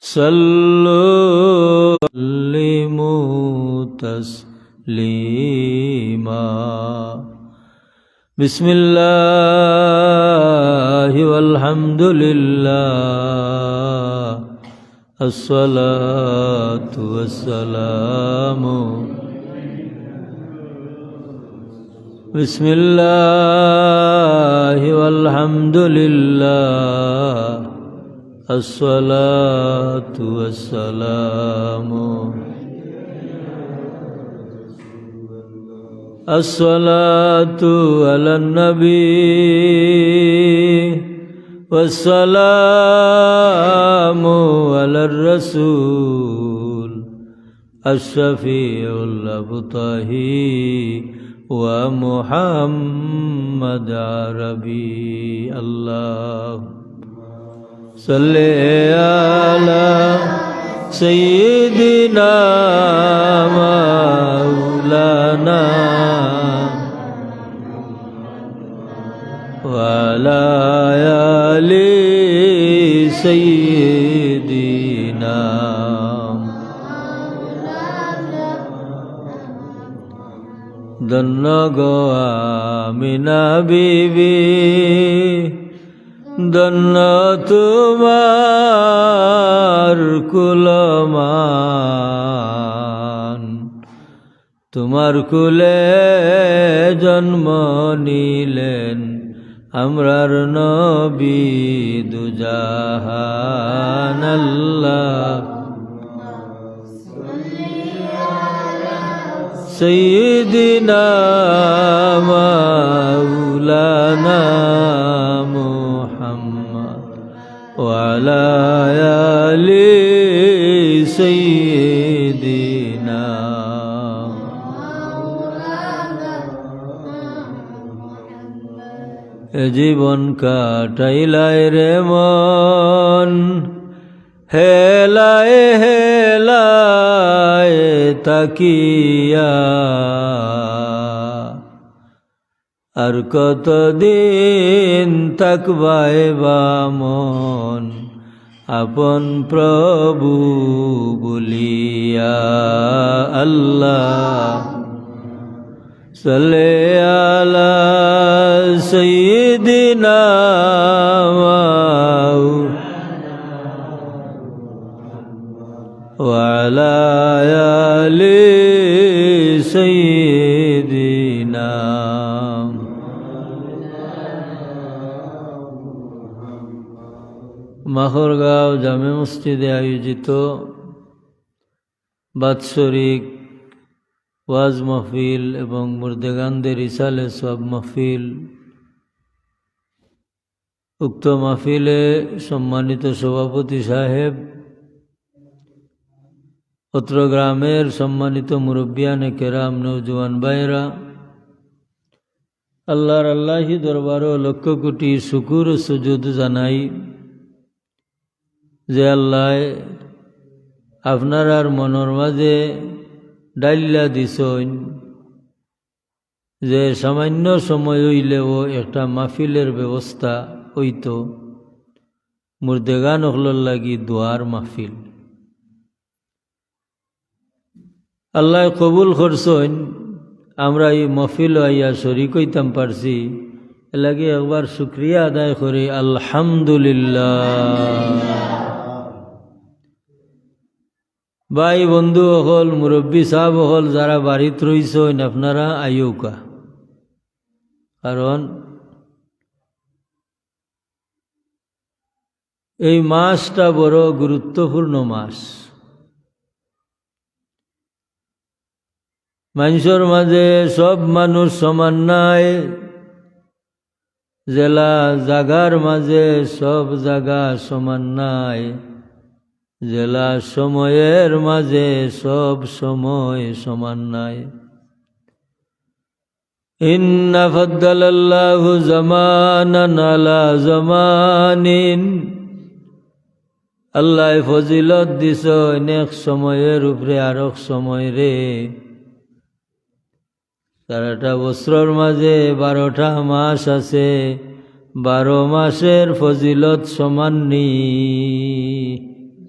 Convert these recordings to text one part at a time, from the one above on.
صلوا وسلموا تسليما بسم الله والحمد لله الصلاة والسلام بسم الله والحمد لله الصلاة والسلام الصلاة على النبي والسلام على الرسول الشفيع الأبطحي ومحمد عربي الله صل على سيدنا مولانا وعلى آل سيدنا ধন্য গো আমিনা বিবি ধন্য তোমার কুলমান তোমার কুলে জন্ম নিলেন আমরার নবী দুজাহান আল্লাহ سيدنا مولانا محمد وعلى آل سيدنا জীবন কাটাইলাই রে মন হেলায় হেলায় তাকিয়া আর কতদিন তাকবায় বামন আপন প্রভু বলিয়া আল্লাহ সাল্লি আলা সাইয়্যিদিনা وعلى آل سيدنا মাখরগাঁও জামে মসজিদে আয়োজিত বাৎসরিক ওয়াজ মাহফিল এবং মুর্দেগানদের ইসালে সব মাহফিল, উক্ত মাহফিলে সম্মানিত সভাপতি সাহেব, অত্র গ্রামের সম্মানিত মুরব্বিয়ানে কেরাম, নৌজওয়ান ভাইরা, আল্লাহর আল্লাহি দরবারও লক্ষ কোটি শুকুর ও সুজুদ জানাই যে আল্লাহ আপনার মনের মাঝে ডাইলা দিছইন যে সামান্য সময় হইলেও একটা মাহফিলের ব্যবস্থা হইত, মুর্দেগান হলর লাগি দোয়ার মাহফিল। আল্লাহ কবুল করছেন, আমরা এই মাহফিল আইয়া শরীক হইতাম পারছি, এলাগে একবার শুক্রিয়া আদায় করি আলহামদুলিল্লাহ। ভাই বন্ধু হল, মুরব্বী সাহেব হল, যারা বাড়িত রইছেন আপনারা আইউকা, কারণ এই মাসটা বড় গুরুত্বপূর্ণ মাস। মানুষের মাঝে সব মানুষ সমান নাই, জেলা জাগার মাঝে সব জায়গা সমান নাই, জেলা সময়ের মাঝে সব সময় সমান নাই। ইন্না ফাদ্দালাল্লাহু জামানান আলা জামানিন, আল্লাহ ফজিলত দিছ এক সময়ের উপরে আরেক সময় রে। সারাটা বছরের মাঝে 12টা মাস আছে, 12 মাসের ফজিলত সমান নি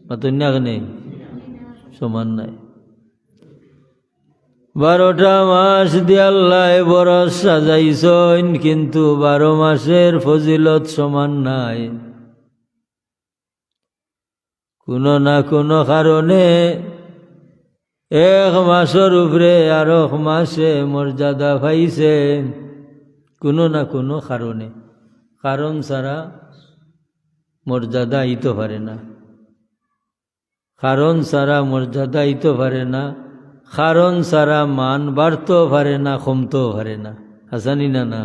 মাতন্যাগনে সমান নাই 12টা মাস দিয়ে আল্লাহ বরস সাজাইছেন কিন্তু 12 মাসের ফজিলত সমান নাই কোনো না কোনো কারণে এক মাসের উপরে আর এক মাসে মর্যাদা পাইছে কোনো না কোনো কারণে কারণ ছাড়া মর্যাদা আইতে পারে না কারণ ছাড়া মর্যাদা আইতে পারে না কারণ ছাড়া মান বাড়তেও পারে না কমতেও পারে না হাসানি না না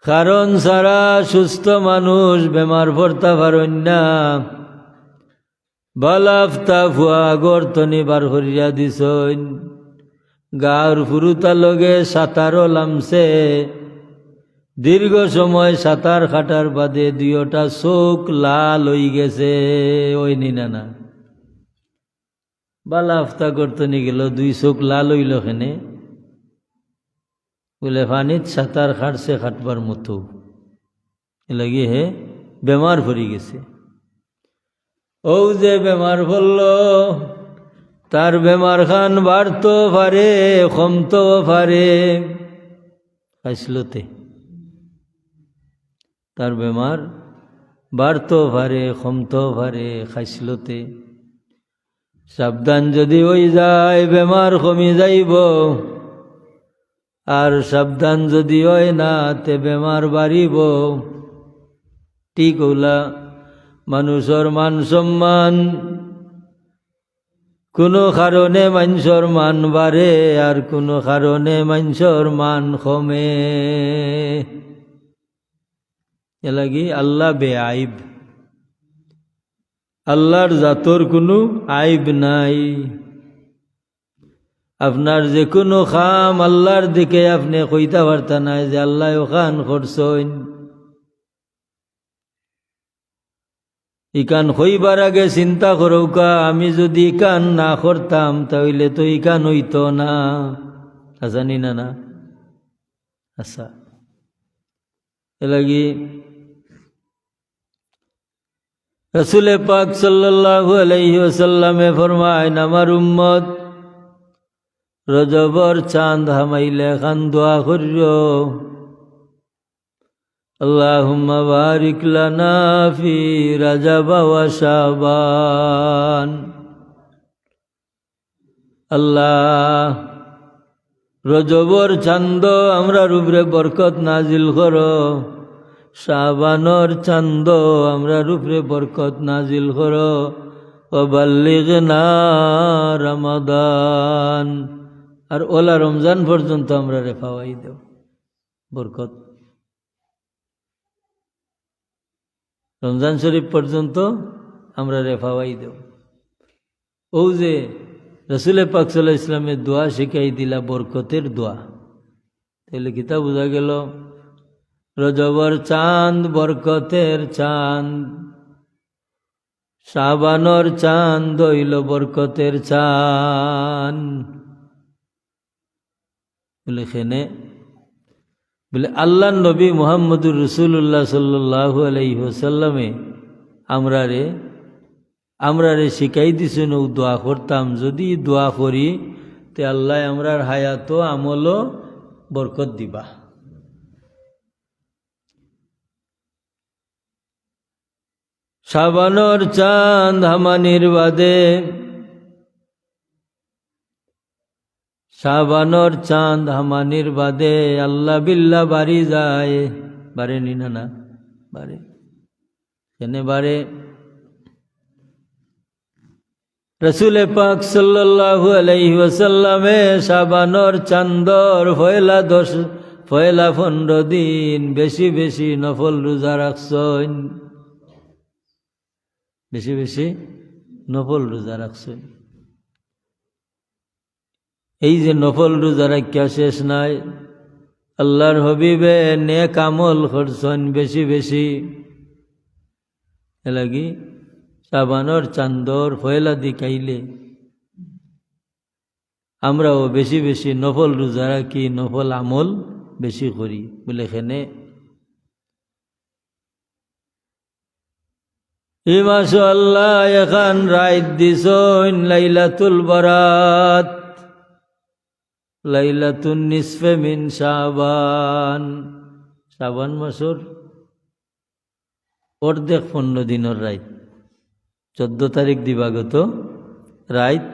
কারণ ছাড়া সুস্থ মানুষ বেমার পড়তে পারেন না বালাফতা ফুয়া গর্তনি বার করিয়া দিছইন গাঁর ফুরুতা লগে সাঁতারও লামছে দীর্ঘ সময় সাঁতার কাটার বাদে 2টা চোখ লাল হয়ে গেছে ওই নিনা না বালাফতা গর্তনি গেল 2 চোখ লাল হইল খেনে বলে পানিত সাঁতার কাটছে কাটবার মতো এলাকি হে বেমার পড়ে গেছে ও যে বেমার পড়ল তার বেমার খান বাড়তেও পারে কমতেও পারে খাইসলতে তার বেমার বাড়তেও পারে কমতেও পারে খাইসলতে সাবধান যদি হয়ে যায় বেমার কমে যাইব আর সাবধান যদি হয় না তে বেমার বাড়িব ঠিক ওলা মানুষের মান সম্মান কোনো কারণে মানুষের মান বাড়ে আর কোনো কারণে মানুষের মান কমে এলাকি আল্লাহ বেআইব আল্লাহর জাতর কোনো আইব নাই আপনার যে কোনো খাম আল্লাহর দিকে আপনি কইতে পারতা নাই যে আল্লাহ ওখান করছেন ইকান হইবার আগে চিন্তা করৌকা আমি যদি ইকান না করতাম তাহলে তো ইকান হইতো না জানি না না আচ্ছা এলাকি রসুল পাক সাল্লাল্লাহু আলাইহি ওয়াসাল্লামে ফরমায় আমার উম্মত রজবর চাঁদ হামাইলে খান দোয়া করিও আল্লাহুম্মা বারিক লানা ফি রাজব ওয়া শাবান আল্লাহ রজবর চাঁদ আমরার উপরে বরকত নাজিল করো শাবানর চাঁদ আমরার উপরে বরকত নাজিল করো ও বাল্লিগনা রমাদান আর ওলা রমজান পর্যন্ত আমরা রে পাওয়াই দেও বরকত রমজান শরীফ পর্যন্ত আমরা রে পাওয়াই দেও ও যে রসুল পাক সাল্লাল্লাহু আলাইহি ওয়াসাল্লামের দোয়া শিখাই দিলা বরকতের দোয়া তাহলে কিতা বোঝা গেল রজবর চাঁদ বরকতের চাঁদ শাবানর চাঁদ হইল বরকতের চাঁদ বলে খেনে বলে আল্লাহ নবী মুহাম্মদুর রাসূলুল্লাহ সাল্লাল্লাহু আলাইহি ওয়াসাল্লামে আমরা রে শিখাই দিছেন ও দোয়া করতাম যদি দোয়া করি তে আল্লাহ আমরার হায়াত আমল বরকত দিবা শাবানর চাঁদ হামানির বাদে শাবানর চাঁদ হামানির বাদে আল্লাহ বিল্লাহ বাড়ি যায় বারে নিনা না বারে কেনে বারে রসুল পাক সাল্লাল্লাহু আলাইহি ওয়াসাল্লামে শাবানর চাঁদর পয়লা 15 দিন বেশি বেশি নফল রোজা রাখছেন বেশি বেশি নফল রোজা রাখছেন এই যে নফল রোজা রাখিয়া শেষ নাই আল্লাহর হবিবে নেক আমল করছেন বেশি বেশি এলাকি শাবানর চাঁদর পয়লা দিকাইলে আমরাও বেশি বেশি নফল রোজা রাখি নফল আমল বেশি করি বলে এখানে এই মাসে আল্লাহ এখান রাইত দিছইন লাইলাতুল বারাত, লাইলাতুন নিসফে মিন শাবান। শাবান মাসের অর্ধেক 15 দিনের রাইত, 14 তারিখ দিবাগত রাইত।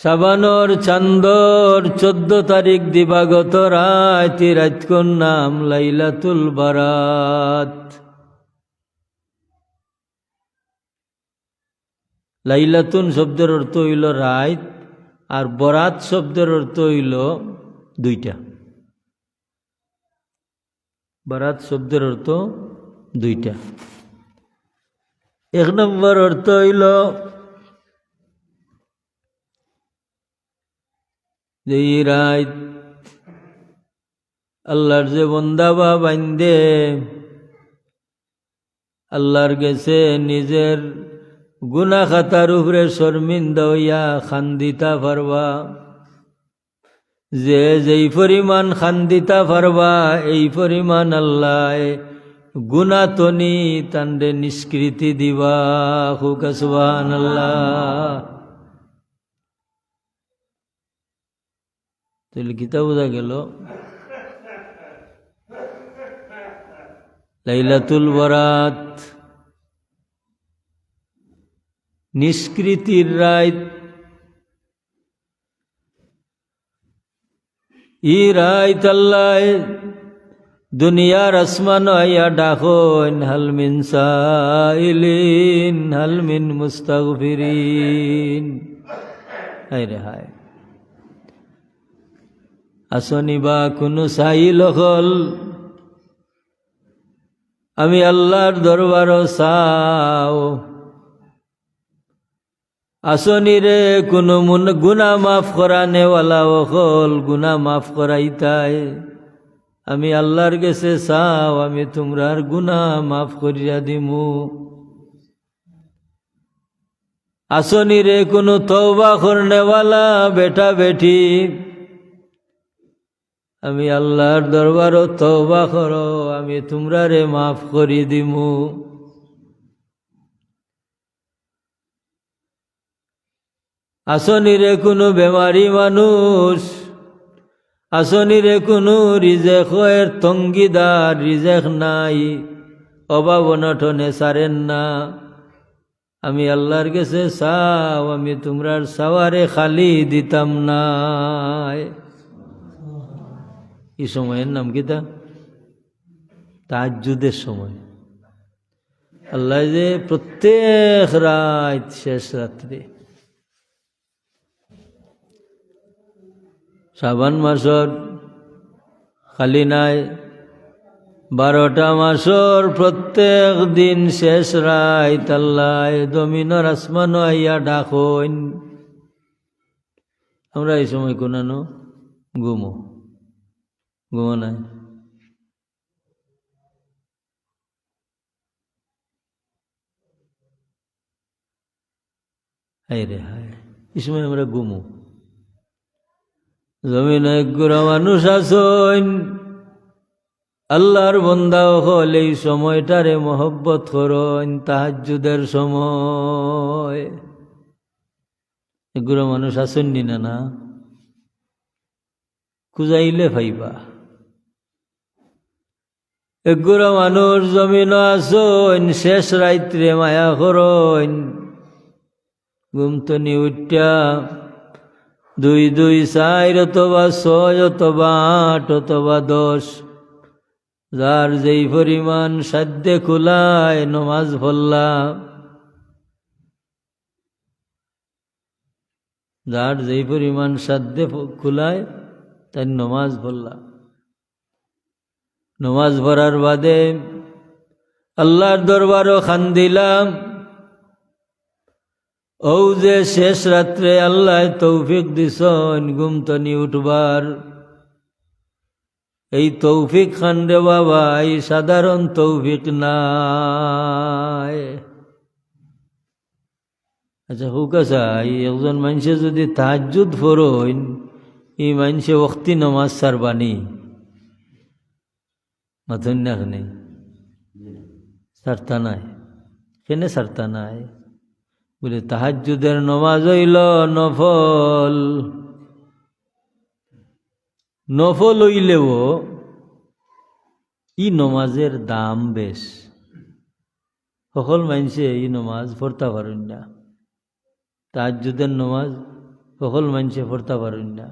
শাবানোর চান্দর 14 তারিখ দিবাগত রাত, রাতকর নাম লাইলাতুল বারাত। লাইলাতুন শব্দের অর্থ হইল রাত, আর বরাত শব্দের অর্থ হইল দুইটা। বরাত শব্দের অর্থ দুইটা। এক নম্বর অর্থ হইল যে এই রাত আল্লাহর যে বন্দা বা বান্দে আল্লাহর গেছে নিজের গুনাহ খাতার উপরে শর্মিন্দা হইয়া খান্দিতা পারবা। যে যেই পরিমাণ খান্দিতা পারবা এই পরিমাণ আল্লাহ গুনাতনি তান্ডে নিষ্কৃতি দিবা। হুকা সুবহানাল্লাহ। তাহলে কিতা বোঝা গেল লাইলাতুল বারাত নিষ্কৃতির রাত। ই রাত আল্লাহ দুনিয়ার আসমান আইয়া ডাকন, হাল মিন সাইলিন হাল মিন মুস্তাগফিরিন। হায় রে হায়, আসনি বা কোনো সাইল হল, আমি আল্লাহর দরবার চাও। আসনি রে কোনো গুনাহ মাফ করা নেওয়ালা হল, গুনাহ মাফ করাইতাই আমি আল্লাহর কাছে চাও, আমি তোমরার গুনাহ মাফ করিয়া দিমু। আসনি রে কোনো তওবা করনেওয়ালা বেটা বেটি, আমি আল্লাহর দরবারও তওবা করো, আমি তোমরারে মাফ করি দিমু। আসনি রে কোনো বেমারি মানুষ, আসনি রে কোনো রিজেকের তঙ্গিদার, রিজেক নাই, অভাব অনটনে সারেন না, আমি আল্লাহর কাছে চাও, আমি তোমরার সাওয়ারে খালি দিতাম না। এই সময়ের নাম কিতা? তাহাজ্জুদের সময়। আল্লাহ যে প্রত্যেক রাত শেষ রাত্রে শাবান মাসর খালি নাই, 12টা মাসর প্রত্যেক দিন শেষ রাত আল্লাহ জমিনের আসমান আইয়া ডাকইন। আমরা এই সময় কোনানো ঘুমো নাই। হায় রে হায়, এই সময় আমরা ঘুমো। জমিনে একগুড়া মানুষ আসইন, আল্লাহর বন্দা হল এই সময়টারে মহব্বত করইন, তাহাজ্জুদের সময়। একগুড়া মানুষ আসেননি না? না খুঁজাইলে পাইবা। একগুড়া মানুষ জমিন আসইন, শেষ রাত্রে মায়া করইন, ঘুমতনি উঠা 2, 2, 4 অথবা 6 অথবা 8 অথবা 10, যার যেই পরিমাণ সাধ্যে খুলায় নমাজ পড়লা, যার যেই পরিমাণ সাধ্যে খুলায় তাই নমাজ পড়লা। নমাজ পড়ার বাদে আল্লাহর দরবারও খান্দিলাম। ও যে শেষ রাত্রে আল্লাহ তৌফিক দিছন ঘুমতনি উঠবার, এই তৌফিক খান রে বাবা, এই সাধারণ তৌফিক নাই। আচ্ছা হুক আছে, একজন মানুষে যদি তাহাজ্জুদ ফরইন, ই মানসে ওক্তি নমাজ সারবানি মাথুন না খানে সারতা নাই কেনে সারতা নাই বলে তাহাজ্জুদের নমাজ হইল নফল নফল হইলেও ই নমাজের দাম বেশ সকল মানুষে ই নমাজ পড়তে পারেন না তাহাজ্জুদের নমাজ সকল মানুষে পড়তে পারেন না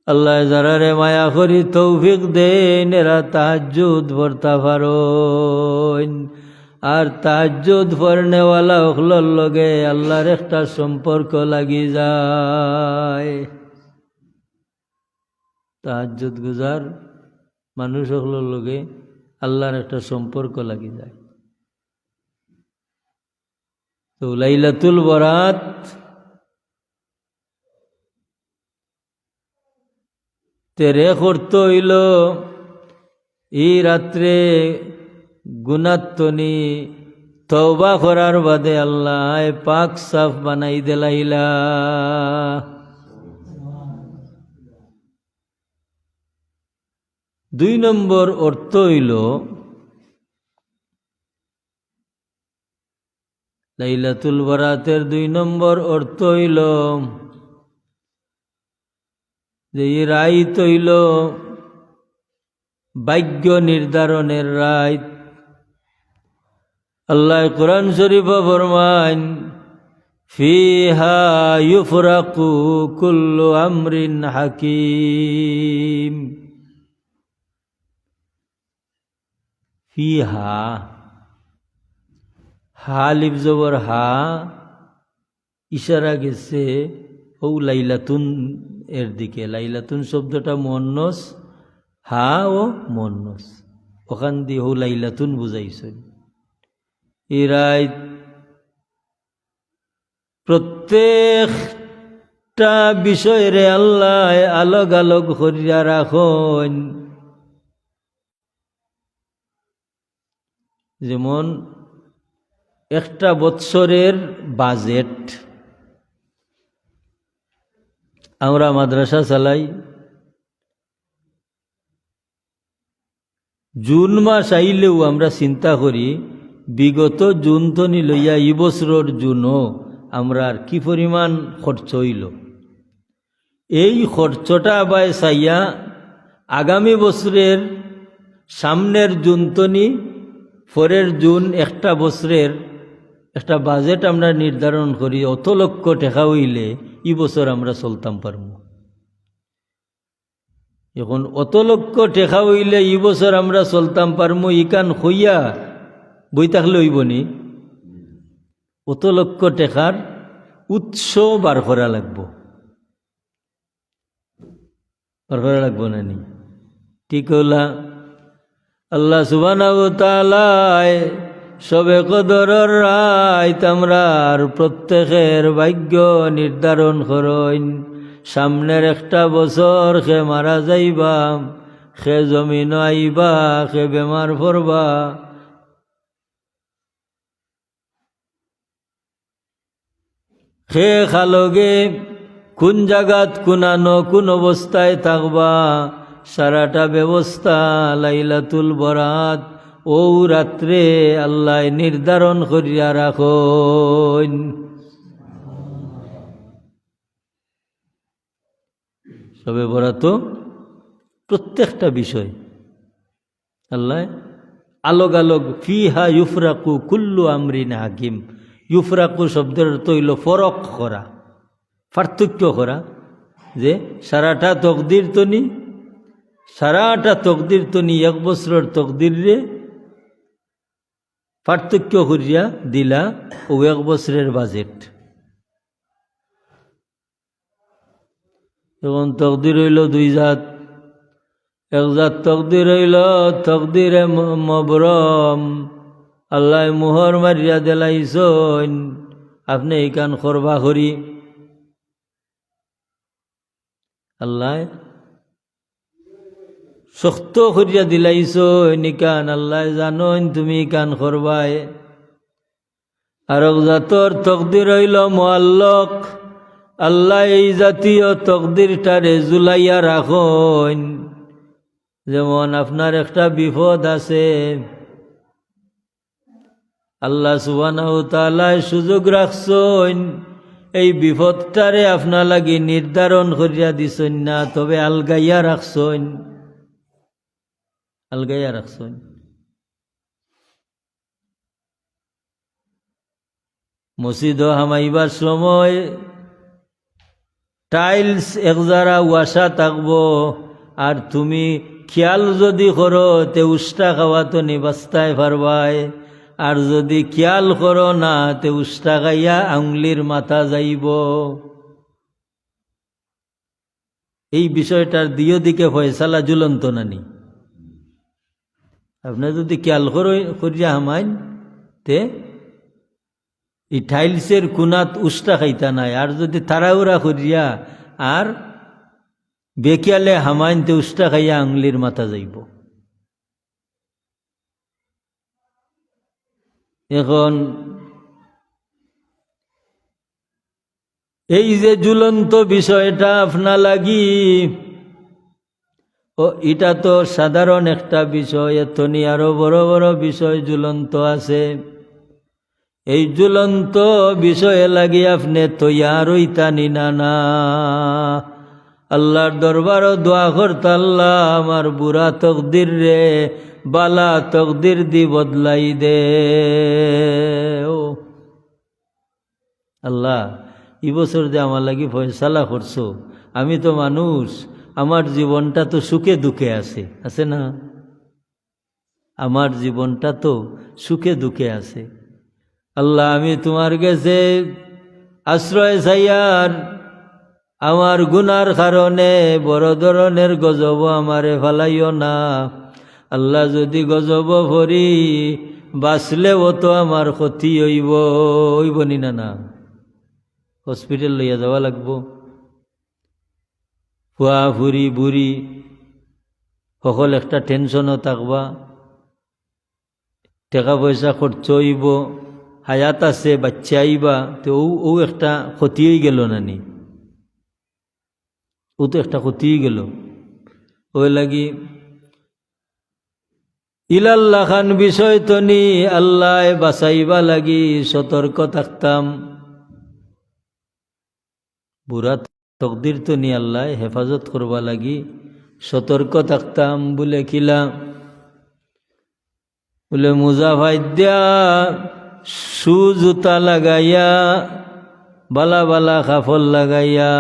আল্লাহ যারারে মায়া করি তৌফিক দেন এরা তাহাজ্জুদ পড়তে পারেন আর তাহাজ্জুদ পড়নেওয়ালা হকলর লগে আল্লাহর একটা সম্পর্ক লাগি যায় তাহাজ্জুদ গুজার মানুষ হকলর লগে আল্লাহর একটা সম্পর্ক লাগি যায় তো লাইলাতুল বরাত তেরে করতে হইল এই রাত্রে গুনাত্তনি তওবা করার বাদে আল্লাহ পাক সাফ বানাই দিলাইলা দুই নম্বর অর্থ হইল লাইলাতুল বরাতের দুই নম্বর অর্থ হইল যে এই রাত হইল ভাগ্য নির্ধারণের রাত আল্লাহ কোরআন শরীফে ফরমান ফিহা ইউফরাকু কুল্লু আমরিন হাকিম ফিহা হা লিফ জবর হা ইশারা গেছে ও লাইলাতুন এর দিকে লাইলাতুন শব্দটা মুয়ান্নাস হা ও মুয়ান্নাস ওখান দিয়ে ও লাইলাতুন বুঝাইছে এই রাত প্রত্যেকটা বিষয়ে আল্লাহ আলোক আলোক করিয়া রাখেন যেমন একটা বৎসরের বাজেট আমরা মাদ্রাসা চালাই জুন মাস আইলেও আমরা চিন্তা করি বিগত জুন তনি লইয়া এই বছরের জুনও আমরা কি পরিমাণ খরচ হইল এই খরচটা বাই চাইয়া আগামী বছরের সামনের জুন তনি পরের জুন একটা বছরের একটা বাজেট আমরা নির্ধারণ করি অত লক্ষ টাকা হইলে এই বছর আমরা চলতাম পারব এখন অত লক্ষ টাকা হইলে এই বছর আমরা চলতাম পারবো ইকান হইয়া বই থাকলে হইবনি অত লক্ষ টাকার উৎস বার করা লাগবো বার করা লাগবো না নি ঠিক হলা আল্লাহ সুবহানাহু ওয়া তাআলা সবে কদরের রাত আমরার প্রত্যেকের ভাগ্য নির্ধারণ করেন সামনের একটা বছর সে মারা যাইবা সে জমিন আইবা সে বেমার পড়বা সে খালগে কোন জাগাত কোনানো কোন অবস্থায় থাকবা সারাটা ব্যবস্থা লাইলাতুল বরাত ও রাত্রে আল্লাহ নির্ধারণ করিয়া রাখেন সবে বরাত প্রত্যেকটা বিষয় আল্লাহ আলোক আলোক ফিহা ইউফরাকু কুল্লু আমরিন হাকিম ইউফরাকু শব্দের অর্থ হইল ফরক করা পার্থক্য করা যে সারাটা তকদির তনি এক বছরের তকদির রে পার্থক্য করিয়া দিলা ও এক বছরের বাজেট এখন তকদির হইল দুই জাত এক জাত তকদির হইল তকদিরে মবরম আল্লাহ মোহর মারিয়া দিলাইছেন আপনি এইখান করবা করি আল্লাহ শক্ত করিয়া দিলাইছেন ইকান আল্লাহ জানেন তুমি কান করবাই আর জাতর তকদির হইল মুআল্লাক আল্লাহ এই জাতীয় তকদিরটারে জুলাইয়া রাখুন। যেমন আপনার একটা বিপদ আছে, আল্লাহ সুবহানাহু ওয়া তাআলা সুযোগ রাখছেন, এই বিপদটারে আপনার লাগি নির্ধারণ করিয়া দিছেন না, তবে আলগাইয়া রাখছেন, আলগাইয়া রাখছেন। মসজিদ হামাইবার সময় টাইলস একজারা ওয়াসা থাকবো, আর তুমি খেয়াল যদি করো তে উষ্টা খাওয়া তো নিবাস্তায় পারবাই, আর যদি খেয়াল করো না তে উষ্টা খাইয়া আঙুলির মাথা যাইব। এই বিষয়টার দিও দিকে ফয়সালা ঝুলন্ত নানি। আপনি যদি খেয়াল করিয়া হামাইন তে এই টাইলসের কুনাত উষ্টা খাইতা নাই, আর যদি তাড়াহুড়া করিয়া আর বেকিয়ালে হামাইনতে উষ্টা খাইয়া আঙুলির মাথা যাইব। এখন এই যে ঝুলন্ত বিষয়টা আপনা লাগি, ও এটা তো সাধারণ একটা বিষয়, এতনি আরো বড় বড় বিষয় ঝুলন্ত আছে। এই ঝুলন্ত বিষয়ে লাগি আপনি তৈয়ার হইতানি না। আল্লাহর দরবারও দোয়া করতে, আল্লাহ আমার বুড়া তকদির রে বালা তকদির দি বদলাই দে। ও আল্লাহ, এই বছর যে আমার লাগি ফয়সালা করছো, আমি তো মানুষ, আমার জীবনটা তো সুখে দুঃখে আছে না? আমার জীবনটা তো সুখে দুঃখে আছে। আল্লাহ, আমি তোমার কাছে আশ্রয় চাইয়ার, আমার গুনার কারণে বড় ধরনের গজব আমারে ফালাইও না। আল্লাহ, যদি গজব ভরি বাঁচলেও তো আমার ক্ষতি হইব নি না? হসপিটাল লইয়া যাওয়া লাগবো। ফুয়া ফুরি বুড়ি সকল একটা টেনশনও থাকবা, টাকা পয়সা খরচ হইব, হায়াত আছে, বাচ্চা আইবা, তো ও একটা ক্ষতি হয়ে গেল নানি? ও তো একটা ক্ষতি হয়ে গেল। ওই লাগি ইলাল্লাহ খান বিষয় তো নি আল্লাহ বাঁচাইবা লাগি সতর্ক থাকতাম। বুড়া তকদির তো নি আল্লাহ হেফাজত করবা লাগি সতর্ক থাকতাম। বলে কিলা, বলে মোজা ভাইদ্যা শু জুতা লাগাইয়া বালা বালা কাফল লাগাইয়া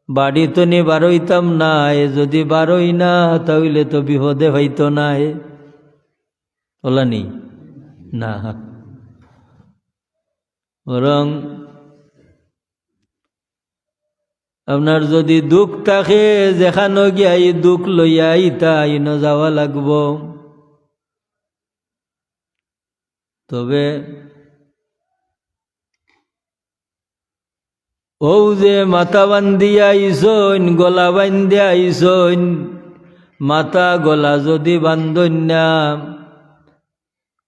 বাড়ি তো নি বারইতাম না, যদি বারই না তাহলে তো বিপদে হইতো না। ওলানি না, বরং আপনার যদি দুঃখ থাকে যেখানে গিয়া এই দুঃখ লইয়া আইতা আইন যাওয়া লাগব। তবে ও যে মাথা বান্ধিয়া আইসইন, গলা বান্ধিয়া আইসইন, মাথা গলা যদি বান্ধন না,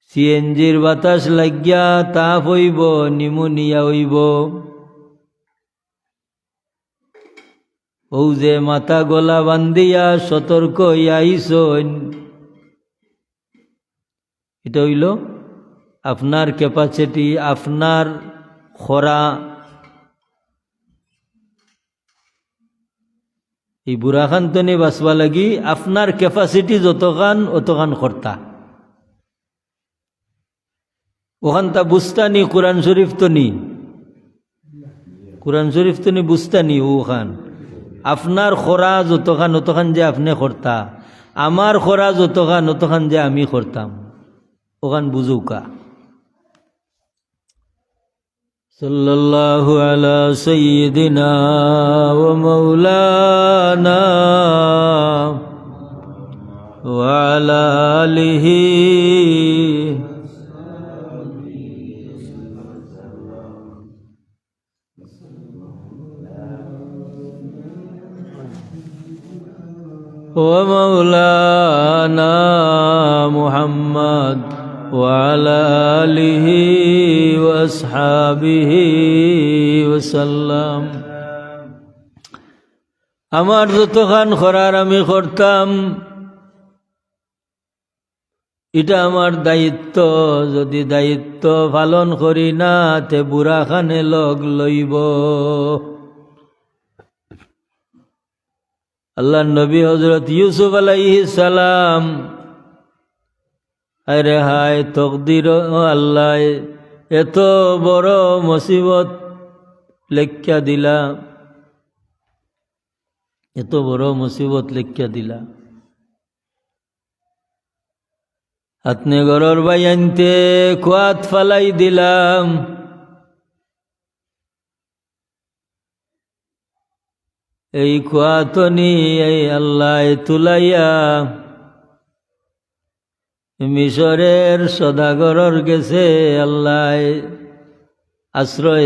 সিএনজির বাতাস লাগিয়া তাপ হইব, নিমোনিয়া হইব। ও যে মাথা গলা বান্ধিয়া সতর্ক হইয়া আইসইন, এটা হইল আপনার ক্যাপাসিটি, আপনার খরা। এই বুড়াখান্তনে বাঁচবা লাগি আপনার ক্যাপাসিটি যতখান অতখান কর্তা। ওখান তা বুঝতানি কোরআন শরীফ তো নি, কোরআন শরীফ তো নি বুঝতানি। ওখান আপনার খরা যতখান অতখান যে আপনি কর্তা, আমার খরা যতখান অতখান যে আমি করতাম, ওখান বুঝুকা। সাল্লাল্লাহু আলা সাইয়্যিদিনা ওয়া মাওলানা ওয়া আলা আলিহি ওয়া মাওলানা মুহাম্মদ وعلى آله وأصحابه وسلم। আমার যতখান করার আমি করতাম, এটা আমার দায়িত্ব। যদি দায়িত্ব পালন করি না তে বুড়া খানে লগ লইব। আল্লাহ নবী হযরত ইউসুফ আলাইহিস সালাম, আরে হায় তকদির, আল্লাহ এত বড় মুসিবত লেখ্যা দিলা, এত বড় মুসিবত লেখ্যা দিলা। আপনি ঘরের ভাই আনতে কুয়াত ফালাই দিলাম। এই কুয়াতনি এই আল্লাহ তুলাইয়া মিশরের সদাগরর গেছে আল্লাহ আশ্রয়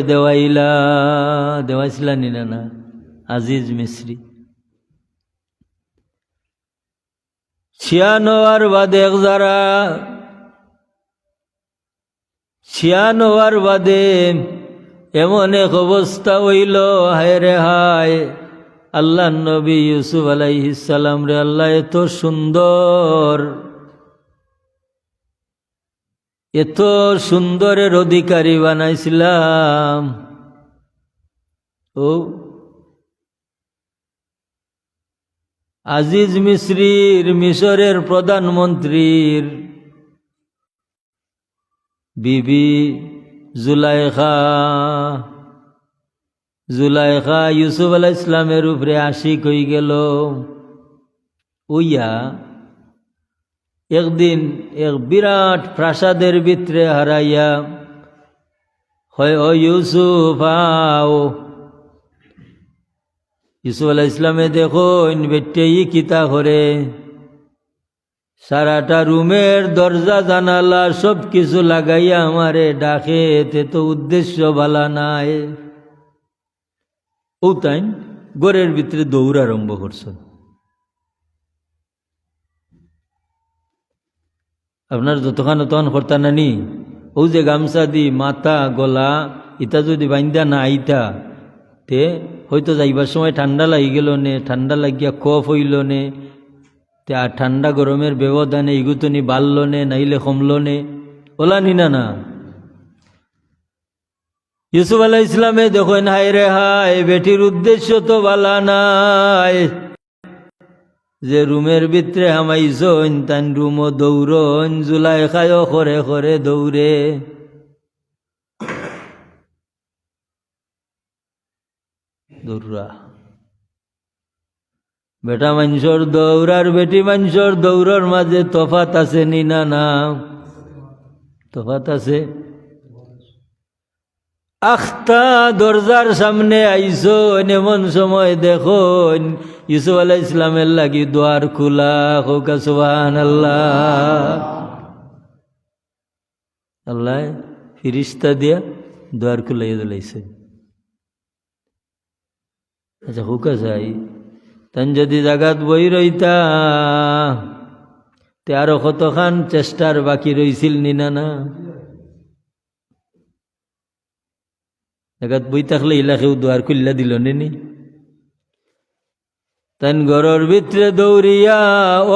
দেওয়াইছিলা নিনা না আজিজ মিস্রি। 96 বাদে যারা 96 বাদে এমন এক অবস্থা হইল, হায় রে হায়, আল্লাহ নবী ইউসুফ আলাইহিস সালাম রে আল্লাহ এত সুন্দর, এত সুন্দরের অধিকারী বানাইছিলাম। ও আজিজ মিস্রির, মিশরের প্রধানমন্ত্রীর বিবি জুলাইখা ইউসুফ আলাইহিস সালামের উপরে আশিক হয়ে গেল। ওইয়া একদিন এক বিরাট প্রাসাদের ভিতরে হারাইয়া হয়, ও ইউসুফ আও। ইউসুফ আলাইহিস সালামে দেখো বেটে ই কিতা করে, সারাটা রুমের দরজা জানালা সব কিছু লাগাইয়া আমারে ডাকে, তে তো উদ্দেশ্য ভালা নাই। ও তাই ঘরের ভিতরে দৌড় আরম্ভ করছ। আপনার যতক্ষণ তখন করতা নানি, ও যে গামছা দি মাথা গলা ইটা যদি বাইন্দা না আইতা, তে হয়তো যাইবার সময় ঠান্ডা লাগি গেল নে, ঠান্ডা লাগিয়া কফ হইল নে, তে আর ঠান্ডা গরমের ব্যবধানে ইগুতনি বাড়ল নে, নাইলে কমল নে, ওলা নিনা না। ইউসুফ আলাইহিস সালামে দেখেন, হায় রে হায়, বেটির উদ্দেশ্য তো বালা নাই, যে রুমের ভিতরে হামাইছন তান রুমও দৌড়ন, জুলাইখায়ও করে করে দৌড়ে। দৌড়া বেটা মানুষের দৌড় আর বেটি মানুষের দৌড়ের মাঝে তফাত আছে নি না? না, তফাত আছে। আখতা দরজার সামনে আইসো, এমন সময় দেখো ইউসুফ আলাইহিস সালামের লাগি দ্বার খোলা। হোকা সুবহানাল্লাহ। আল্লাহ ফিরিস্তা দিয়া দ্বার খুলাইয়া দিলাইছে। আচ্ছা হোকা চাই তান যদি জাগাত বই রইতা, তে আরো কতখান চেষ্টার বাকি রইছিল নিনা না? জাগাত বই থাকলে ইলাকেও দ্বার খুল্লা দিল নি? তান ঘরের ভিতরে দৌড়িয়া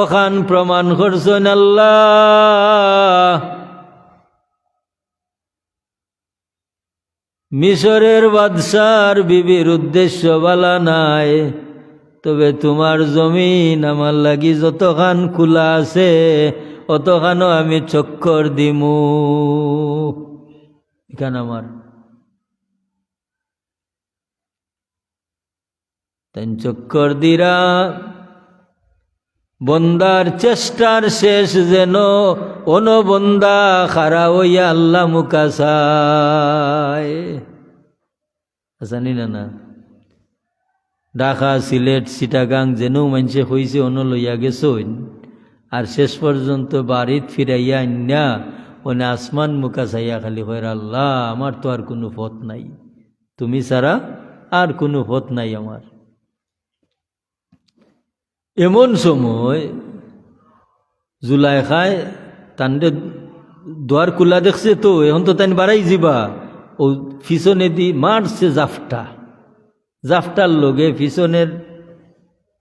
ওখান প্রমাণ করছেন আল্লাহ মিশরের বাদশার বিবির উদ্দেশ্য বালা নাই, তবে তোমার জমিন আমার লাগি যতখান খোলা আছে অতখানও আমি চক্কর দিমু। এখানে আমার তাই চক্কর দিরা বন্দার চেষ্টার শেষ যেন অনবন্দা খারা হইয়া আল্লাহ মুকাসায়। জানি না না ঢাকা সিলেট চিটাগাং যেন মানুষে হইছে অন্য লইয়া গেছইন, আর শেষ পর্যন্ত বাড়িত ফিরাইয়া আন্যা ওনে আসমান মুখা চাইয়া খালি কইরা, আল্লাহ আমার তো আর কোনো পথ নাই, তুমি ছাড়া আর কোনো পথ নাই আমার। এমন সময় জুলাইখায় তান্ডে দ্বার খোলা দেখছে, তো এখন তো তাই বাড়াই যাবা, ও পিছনে দি মারছে জাফটার লগে পিছনের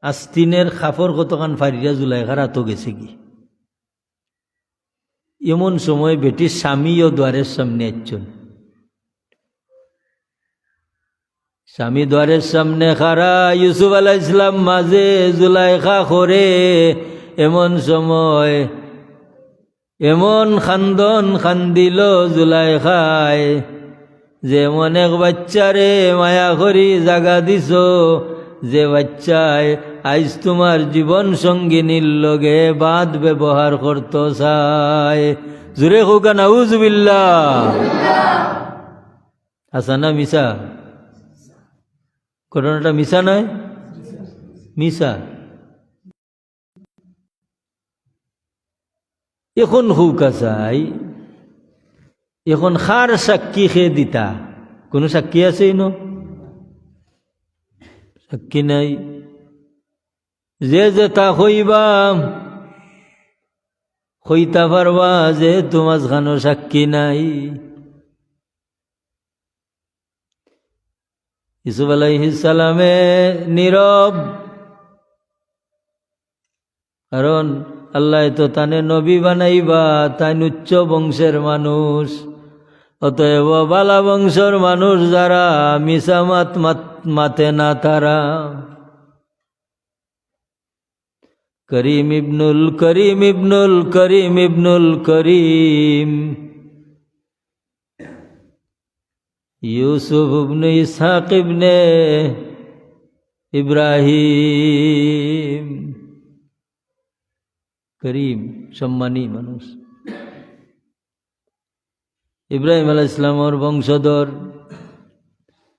আস্তিনের খাফর কতখান ফারিয়া জুলাইখার হাতও গেছে কি। এমন সময় বেটির স্বামীও দ্বারের সামনে আসছেন। স্বামী দ্বারের সামনে খারা, ইউসুফ আলাইহিস সালাম মাঝে, জুলাইখা করে। এমন সময় এমন খান্দন খান্দিল জুলাইখায় যে এমন এক বাচ্চারে মায়া করি জাগা দিছ, যে বাচ্চায় আজ তোমার জীবন সঙ্গিনীর লগে বাদ ব্যবহার করত চায়। জুরে হোক নাউজুবিল্লাহ। হাসানা মিশা? ঘটনাটা মিশা নয়, মিশা। এখন হুকা চাই, এখন খার সাক্ষী খেয়ে দিতা? কোন সাক্ষী আছে? সাক্ষী নাই। যে তা হইবা হইতা পারবা, যে তোমার খানো সাক্ষী নাই। ইউসুফ আলাইহিস সালামে নীরব, কারণ আল্লাহ তো তানে নবী বানাইবা, তাই উচ্চ বংশের মানুষ। অতএব বালা বংশের মানুষ যারা মিশা মাতে না তারা। করিম ইবনুল করিম ইবনুল করিম ইবনুল করিম, ইউসুফ ইবনে ইসহাক ইবনে ইব্রাহিম। করিম সম্মানী মানুষ। ইব্রাহিম আলাইহিস সালামের বংশধর,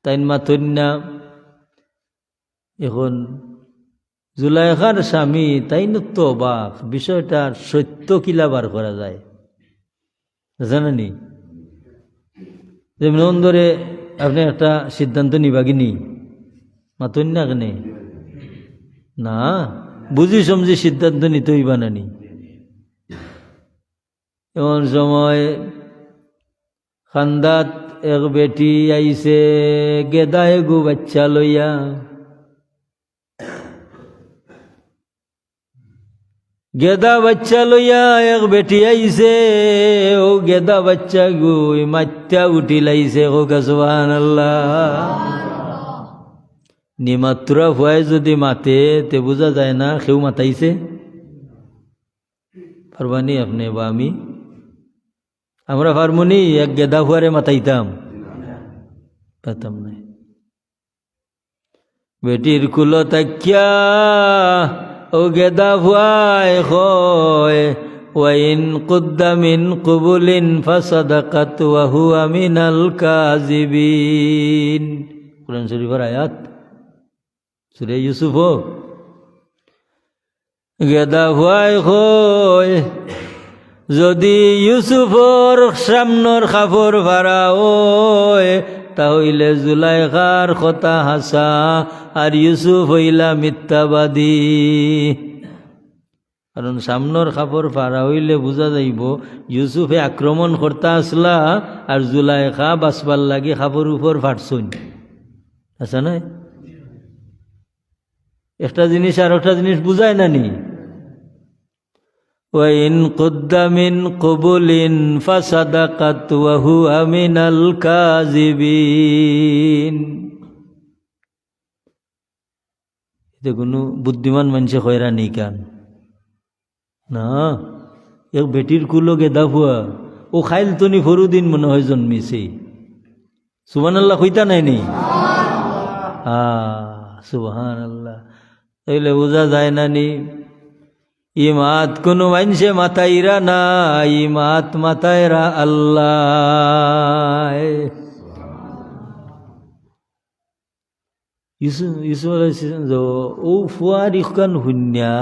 তাইন মাতন্যা। এখন জুলাইখার স্বামী তাইন তো অবাক, বিষয়টা সত্য কিলা বার করা যায় জানেনি? যেমন ধরে আপনি একটা সিদ্ধান্ত নিবাগিনি, মাতন্যা কেনে না, বুঝি সমঝি সিদ্ধান্ত নিতে হইবা নানি। এমন সময় খান্দাত এক বেটি আইছে গেদায় গু বাচ্চা লইয়া। গেদা বাচ্চা লইয়া এক বেটি আইছে, ও গেদা বাচ্চা গুই মাত্তা উঠি লাইছে। হোকা সুবহানাল্লাহ। নিমাত্রা ভয় যদি মাতে তে বোঝা যায় না কেউ মাতাইছে। পারবানি আপনি বা আমি? আমরা পারমুনি এক গেদা ফুয়ারে মাতাইতাম? পাতাম নাই। বেটির কুলো তাকিয়া ও গেদা ফুয়ায় হয়, ওয়াইন কুদ্দা মিন কুবুলিন ফাসাদাকাত ওয়া হুয়া মিনাল কাযিবিন। কুরআন শরীফের আয়াত, সূরা ইউসুফ। গেদা ফুয়ায় হয়, যদি ইউসুফর সামনের খাফর ভাড়া হয়, তাহলে জুলাইখার কথা হাসা আর ইউসুফ হইলা মিথ্যাবাদী। কারণ সামনের খাফর ভাড়া হইলে বোঝা যাইব ইউসুফে আক্রমণ করতে আসলা আর জুলাইখা বাঁচবার লাগে খাফর উপর ফাটছুন। আচ্ছা না? একটা জিনিস আর একটা জিনিস বুঝায় না নি? ওয়াইন কুদ্দা মিন কুবুলিন ফাসাদাকাত ওয়া হুয়া মিনাল কাযিবিন। এটা কোনো বুদ্ধিমান মানুষে কয়রা নেই কান না। এক বেটির কুলো গেদা ফুয়া, ও খাইল তনি ফরুদিন মনে হয় জন্মিছে। সুবহানাল্লাহ কইতা নাই নি? সুবহানাল্লাহ। তাইলে বোঝা যায় না নি ই মাত কোনো মানুষে মাতাইরা না, ই মাত মাতাইরা আল্লাহ। ইউসুফ আলাইহিস সালাম ও ফুয়ার ইখান হুন্যা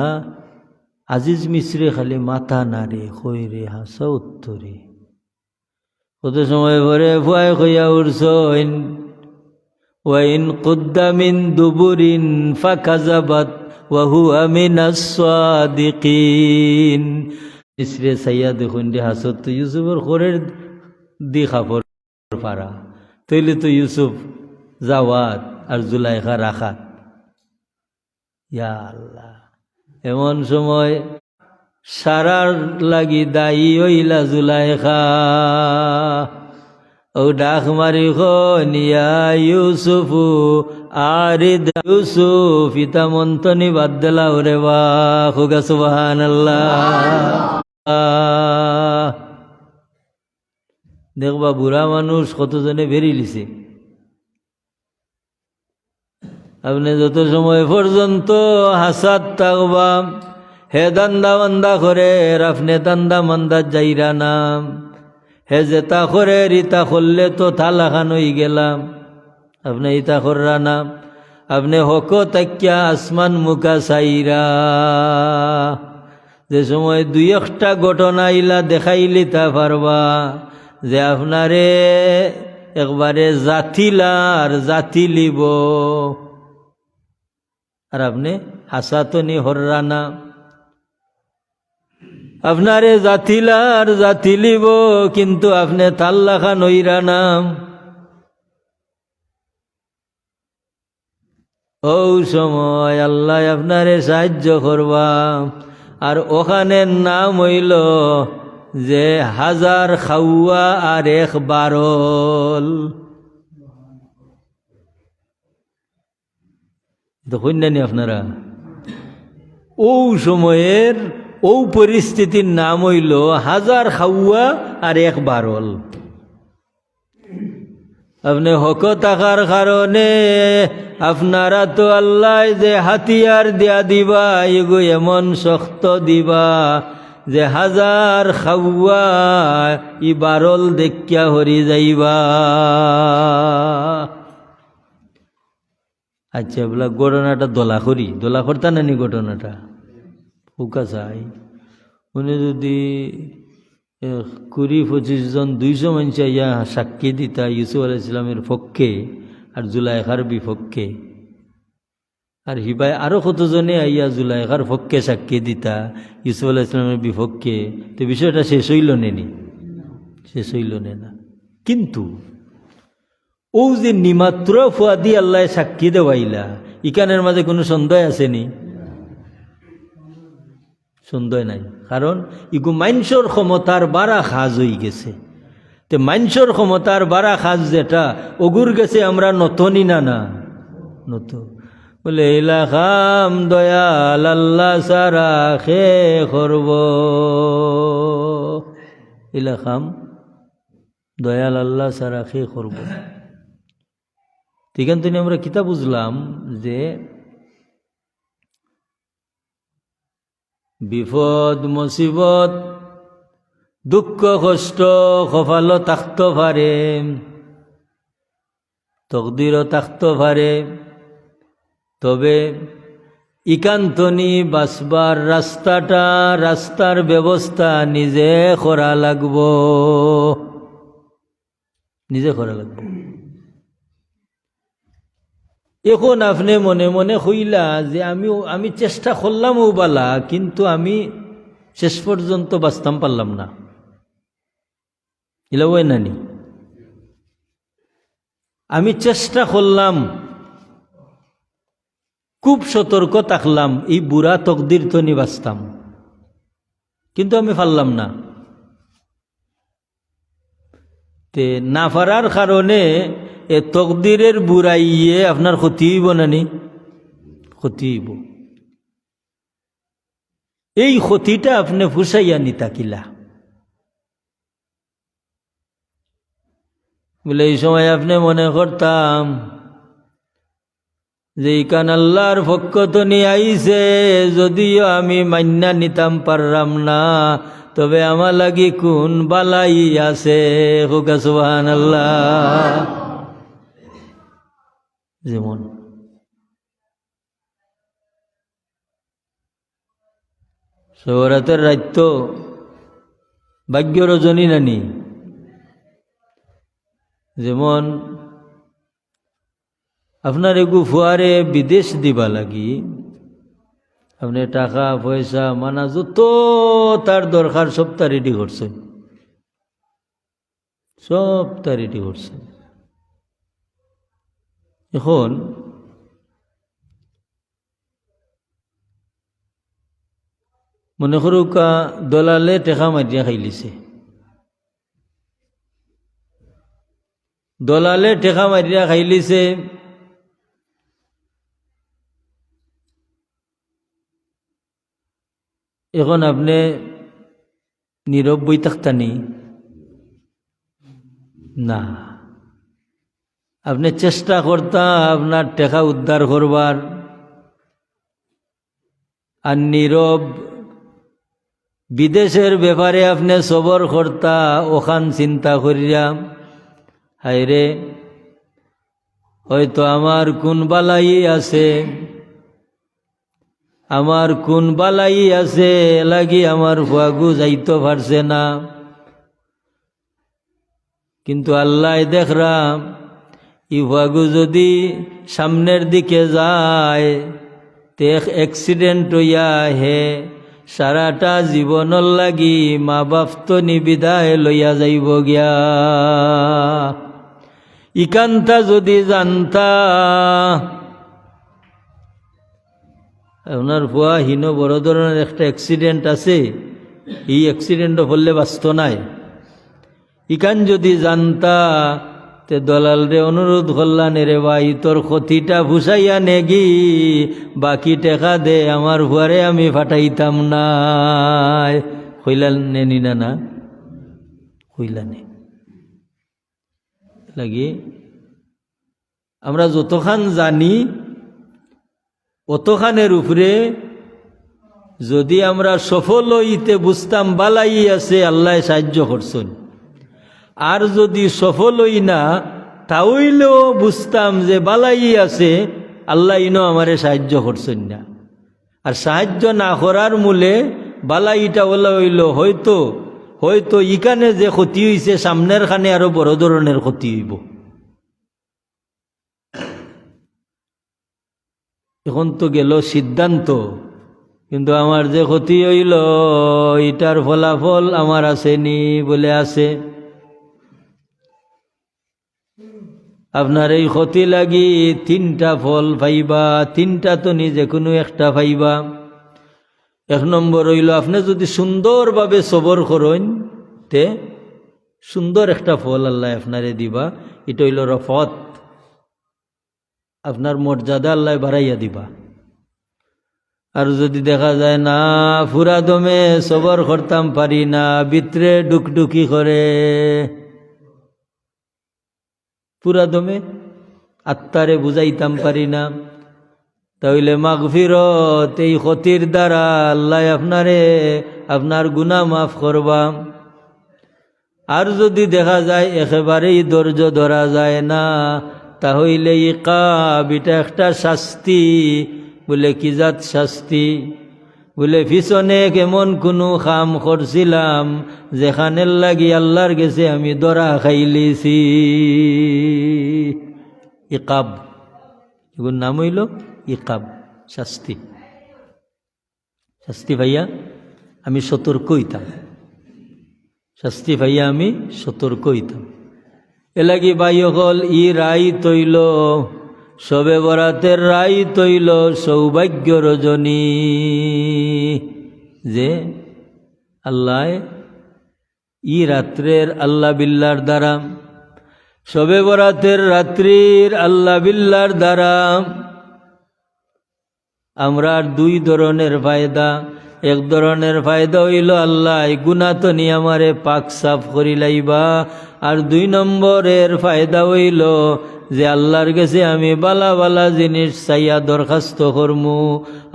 আজিজ মিশ্রে খালি মাথা নারে কইরে হাসা উত্তরে। কত সময় পরে ফুয়ায় কইয়া উঠছেন, ওয়াইন কুদ্দা মিন দুবুরিন ফাকাযাবাত ওয়া হুয়া মিনাস সাদিকিন। মিশ্রে সাইয়া দেখুন দে হাসত তো ইউসুফের খোরের দি খাফর পারা, তৈলে তো ইউসুফ জাওয়াত আর জুলাইখা রাখাত। ইয়া আল্লাহ, এমন সময় সারার লাগি দায়ী হইলা জুলাইখা। ও ডাক মারি নিয়া ইউসুফু আরিদ ইউসুফ, ইতা মন্তনি বাদ দিলা ওরে বা খুগা সুবহানাল্লাহ। দেখবা বুড়া মানুষ কতজনে বেরি লিছে। আপনি যত সময় পর্যন্ত হাসাত থাকবা, হে দান্দা মান্দা করে আপনি দান্দা মান্দা যাইরা নাম, হে যেতা করে রিতা করলে তো থালা খান হয়ে গেলাম। আপনি ইতা কররা নাম, আপনি হক তাকিয়া আসমান মুখা চাইরা। যে সময় দুই একটা ঘটনা ইলা দেখাইলি তা পারবা যে আপনারে একবারে জাতিলার জাতি লিব, আর আপনি হাসাতনি হররা না। আপনারে জাতিলার জাতি লিব, কিন্তু আপনি তাল্লা খান হইরা নাম। ও সময় আল্লাহ আপনারে সাহায্য করবা। আর ওখানের নাম হইল যে হাজার খাওয়া আর এক বারল। দেখুন না আপনারা, ও সময়ের ও পরিস্থিতির নাম হইল হাজার খাওয়া আর এক বারল। আপনি হক থাকার কারণে আপনারা তো আল্লাহ যে হাতিয়ার দিয়া দিবা, এগো এমন শক্ত দিবা যে হাজার খাওয়া ই বারল দেখিয়া হরি যাইবা। আচ্ছা বলা ঘটনাটা দোলা করতা নানি ঘটনাটা ফুকা চাই। উনি যদি 20-25 জন 200 মানুষ ইয়া সাক্ষী দিতা ইউসুফ আলাইহিস সালামের পক্ষে আর জুলাইখার বিপক্ষে, আর হিবাই আরো কতজনে আইয়া জুলাইখার পক্ষে সাক্ষী দিতা ইউসুফ আলাইহিস সালামের বিপক্ষে, তো বিষয়টা শেষ হইল নেনি? শেষ হইল না। কিন্তু ও যে নিমাত্র ফুয়াদি আল্লাহ সাক্ষী দেওয়াইলা, ইকানের মাঝে কোনো সন্দেহ আসেনি? সন্দেহ নাই। কারণ ইগু মাইনসর ক্ষমতার বাড়া খাজ হয়ে গেছে। তে মাইনসর ক্ষমতার বাড়া খাজ যেটা অগুর গেছে আমরা নতনি না না নত বলে এলা খাম দয়াল আল্লাহ সারা খে করব, এলা খাম দয়াল আল্লাহ সারা খে করব। ঠিক আছে, আমরা কিতা বুঝলাম যে বিপদ মুসিবত দুঃখ কষ্ট কপালও থাকত পারে, তকদিরও থাকত পারে, তবে ইকান্তনি বাসবার রাস্তার ব্যবস্থা নিজে করা লাগব, নিজে করা লাগব। এখন আপনি মনে মনে হইলা যে আমি চেষ্টা করলাম ও বালা, কিন্তু আমি শেষ পর্যন্ত বাঁচতাম পারলাম না, এলা ওই নানি। আমি চেষ্টা করলাম, খুব সতর্ক থাকলাম, এই বুড়া তকদির তো নিবাসতাম, কিন্তু আমি পারলাম না। তে না পারার কারণে এ তকদিরের বুড়াইয়ে আপনার ক্ষতি হইব নানি? ক্ষতি হইব। এই ক্ষতিটা আপনি ফুসাইয়া নিতা কিলা? বলে এই সময় আপনি মনে করতাম যে ইকান আল্লাহর পক্ষ তো নিয়ে আইছে, যদিও আমি মান্না নিতাম পারলাম না, তবে আমার লাগি কোন বালাই আছে। হুকা সুবহানাল্লাহ। যেমন সৌরাতের রাত্য ভাগ্য রজনী নানি, যেমন আপনার এগু ফুয়ারে বিদেশ দিবা লাগি আপনি টাকা পয়সা মানা যত তার দরকার সব তা রেডি করছেন, সব তা রেডি করছেন। এখন মনে করুকা দলালে টেকা মারিয়া খাইলিছে, দলালে টেকা মারিয়া খাইলিছে, এখন আপনি নীরব বই থাকতানি না, আপনি চেষ্টা করতা আপনার টেকা উদ্ধার করবার, আর নীরব বিদেশের ব্যাপারে আপনি সবর করতা ওখান চিন্তা করিয়া হায়রে হয়তো আমার কোন বালাই আছে, আমার কোন বালাই আছে লাগি আমার ফুয়াগু যাইতে পারছে না। কিন্তু আল্লাহ দেখরাম ই ফুয়াগু যদি সামনের দিকে যায় তে অ্যাক্সিডেন্ট হইয়া হে সারাটা জীবনের লাগি মা বাপ তো নিবিদায় লইয়া যাইব গিয়া। ইকান্তা যদি জানতা আপনার ফুয়া হীন বড় ধরনের একটা অ্যাক্সিডেন্ট আছে, এই অ্যাক্সিডেন্টও ফললে বাঁচত নাই, ইকান যদি জানতা তে দলালরে অনুরোধ করলান রে ভাই তোর ক্ষতিটা ভুসাইয়া নেগি বাকি টেকা দে আমার ফুয়ারে আমি ফাটাইতাম না, হইলাল নেনি না না হইলানে লাগি আমরা যতখান জানি অতখানের উপরে যদি আমরা সফল হইতে বুঝতাম বালাই আছে আল্লাহ সাহায্য করছেন, আর যদি সফল হই না তাহলেও বুঝতাম যে বালাই আছে আল্লাহ ইনো আমারে সাহায্য করছেন না। আর সাহায্য না করার মূলে বালাইটা ওলা হইল হয়তো হয়তো ইখানে যে ক্ষতি হইছে সামনের খানে আরো বড় ধরনের ক্ষতি হইব। এখন তো গেল সিদ্ধান্ত, কিন্তু আমার যে ক্ষতি হইল এটার ফলাফল আমার আসেনি বলে আছে। আপনার এই ক্ষতি লাগি তিনটা ফল পাইবা, তিনটা তো নিজে কোনো একটা পাইবা। এক নম্বর হইল আপনি যদি সুন্দরভাবে সবর করেন তে সুন্দর একটা ফল আল্লাহ আপনারে দিবা, এটা হইল রফত, আপনার মর্যাদা আল্লাহ বাড়াইয়া দিবা। আর যদি দেখা যায় না পুরা দমে সবর করতাম পারি না, ভিতরে ডুকডুকি করে পুরা দমে আত্মারে বুঝাইতাম পারি না, তাহলে মাগফিরত এই ক্ষতির দ্বারা আল্লাহ আপনারে আপনার গুনাহ মাফ করবা। আর যদি দেখা যায় একেবারেই ধৈর্য ধরা যায় না তাহলে ইকাব এটা একটা শাস্তি। বলে কি জাত শাস্তি? বলে পিছনে কেমন কোনো কাম করছিলাম যেখানের লাগি আল্লাহর গেছে আমি ধরা খাইলিছি, ইকাব, এগুলোর নাম হইল ইকাব, শাস্তি। শাস্তি ভাইয়া আমি সতর্ক হইতাম, শাস্তি ভাইয়া আমি সতর্ক হইতাম। এলাকি ভাই হল ই রাই তৈল সবে বরাতের রাই তৈল সৌভাগ্য রজনী, যে আল্লাহ ই রাত্রের আল্লাহ বিল্লার দ্বারা, সবে বরাতের রাত্রির আল্লাহ বিল্লার দ্বারা আমরা দুই ধরনের ফায়দা। এক ধরনের ফায়দা হইল আল্লাহ গুনাতনি আমারে পাক সাফ করি লাইবা, আর দুই নম্বরের ফায়দা হইল যে আল্লাহর কাছে আমি বালা বালা জিনিস চাইয়া দরখাস্ত করমু,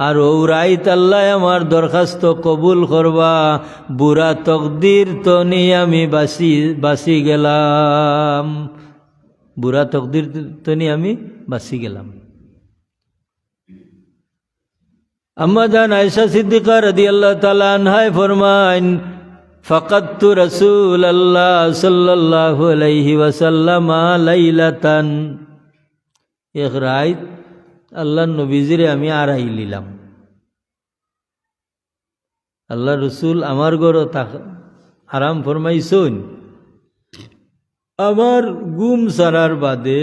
আর ও রাইত আল্লাহ আমার দরখাস্ত কবুল করবা। বুড়া তকদির তো নিয়ে আমি বাসি গেলাম, বুড়া তকদির তো নিয়ে আমি বাসি গেলাম। আম্মা জান আয়েশা সিদ্দিকা রাদিয়াল্লাহু তাআলা আনহা ফরমান, ফাকাদতু রাসূলুল্লাহ সাল্লাল্লাহু আলাইহি ওয়াসাল্লাম লাইলাতান, এক রাত আল্লাহর নবীজিরে আমি আড়াই নিলাম। আল্লাহ রসুল আমার ঘরে আরাম ফরমাইছেন, আমার গুম সারার বাদে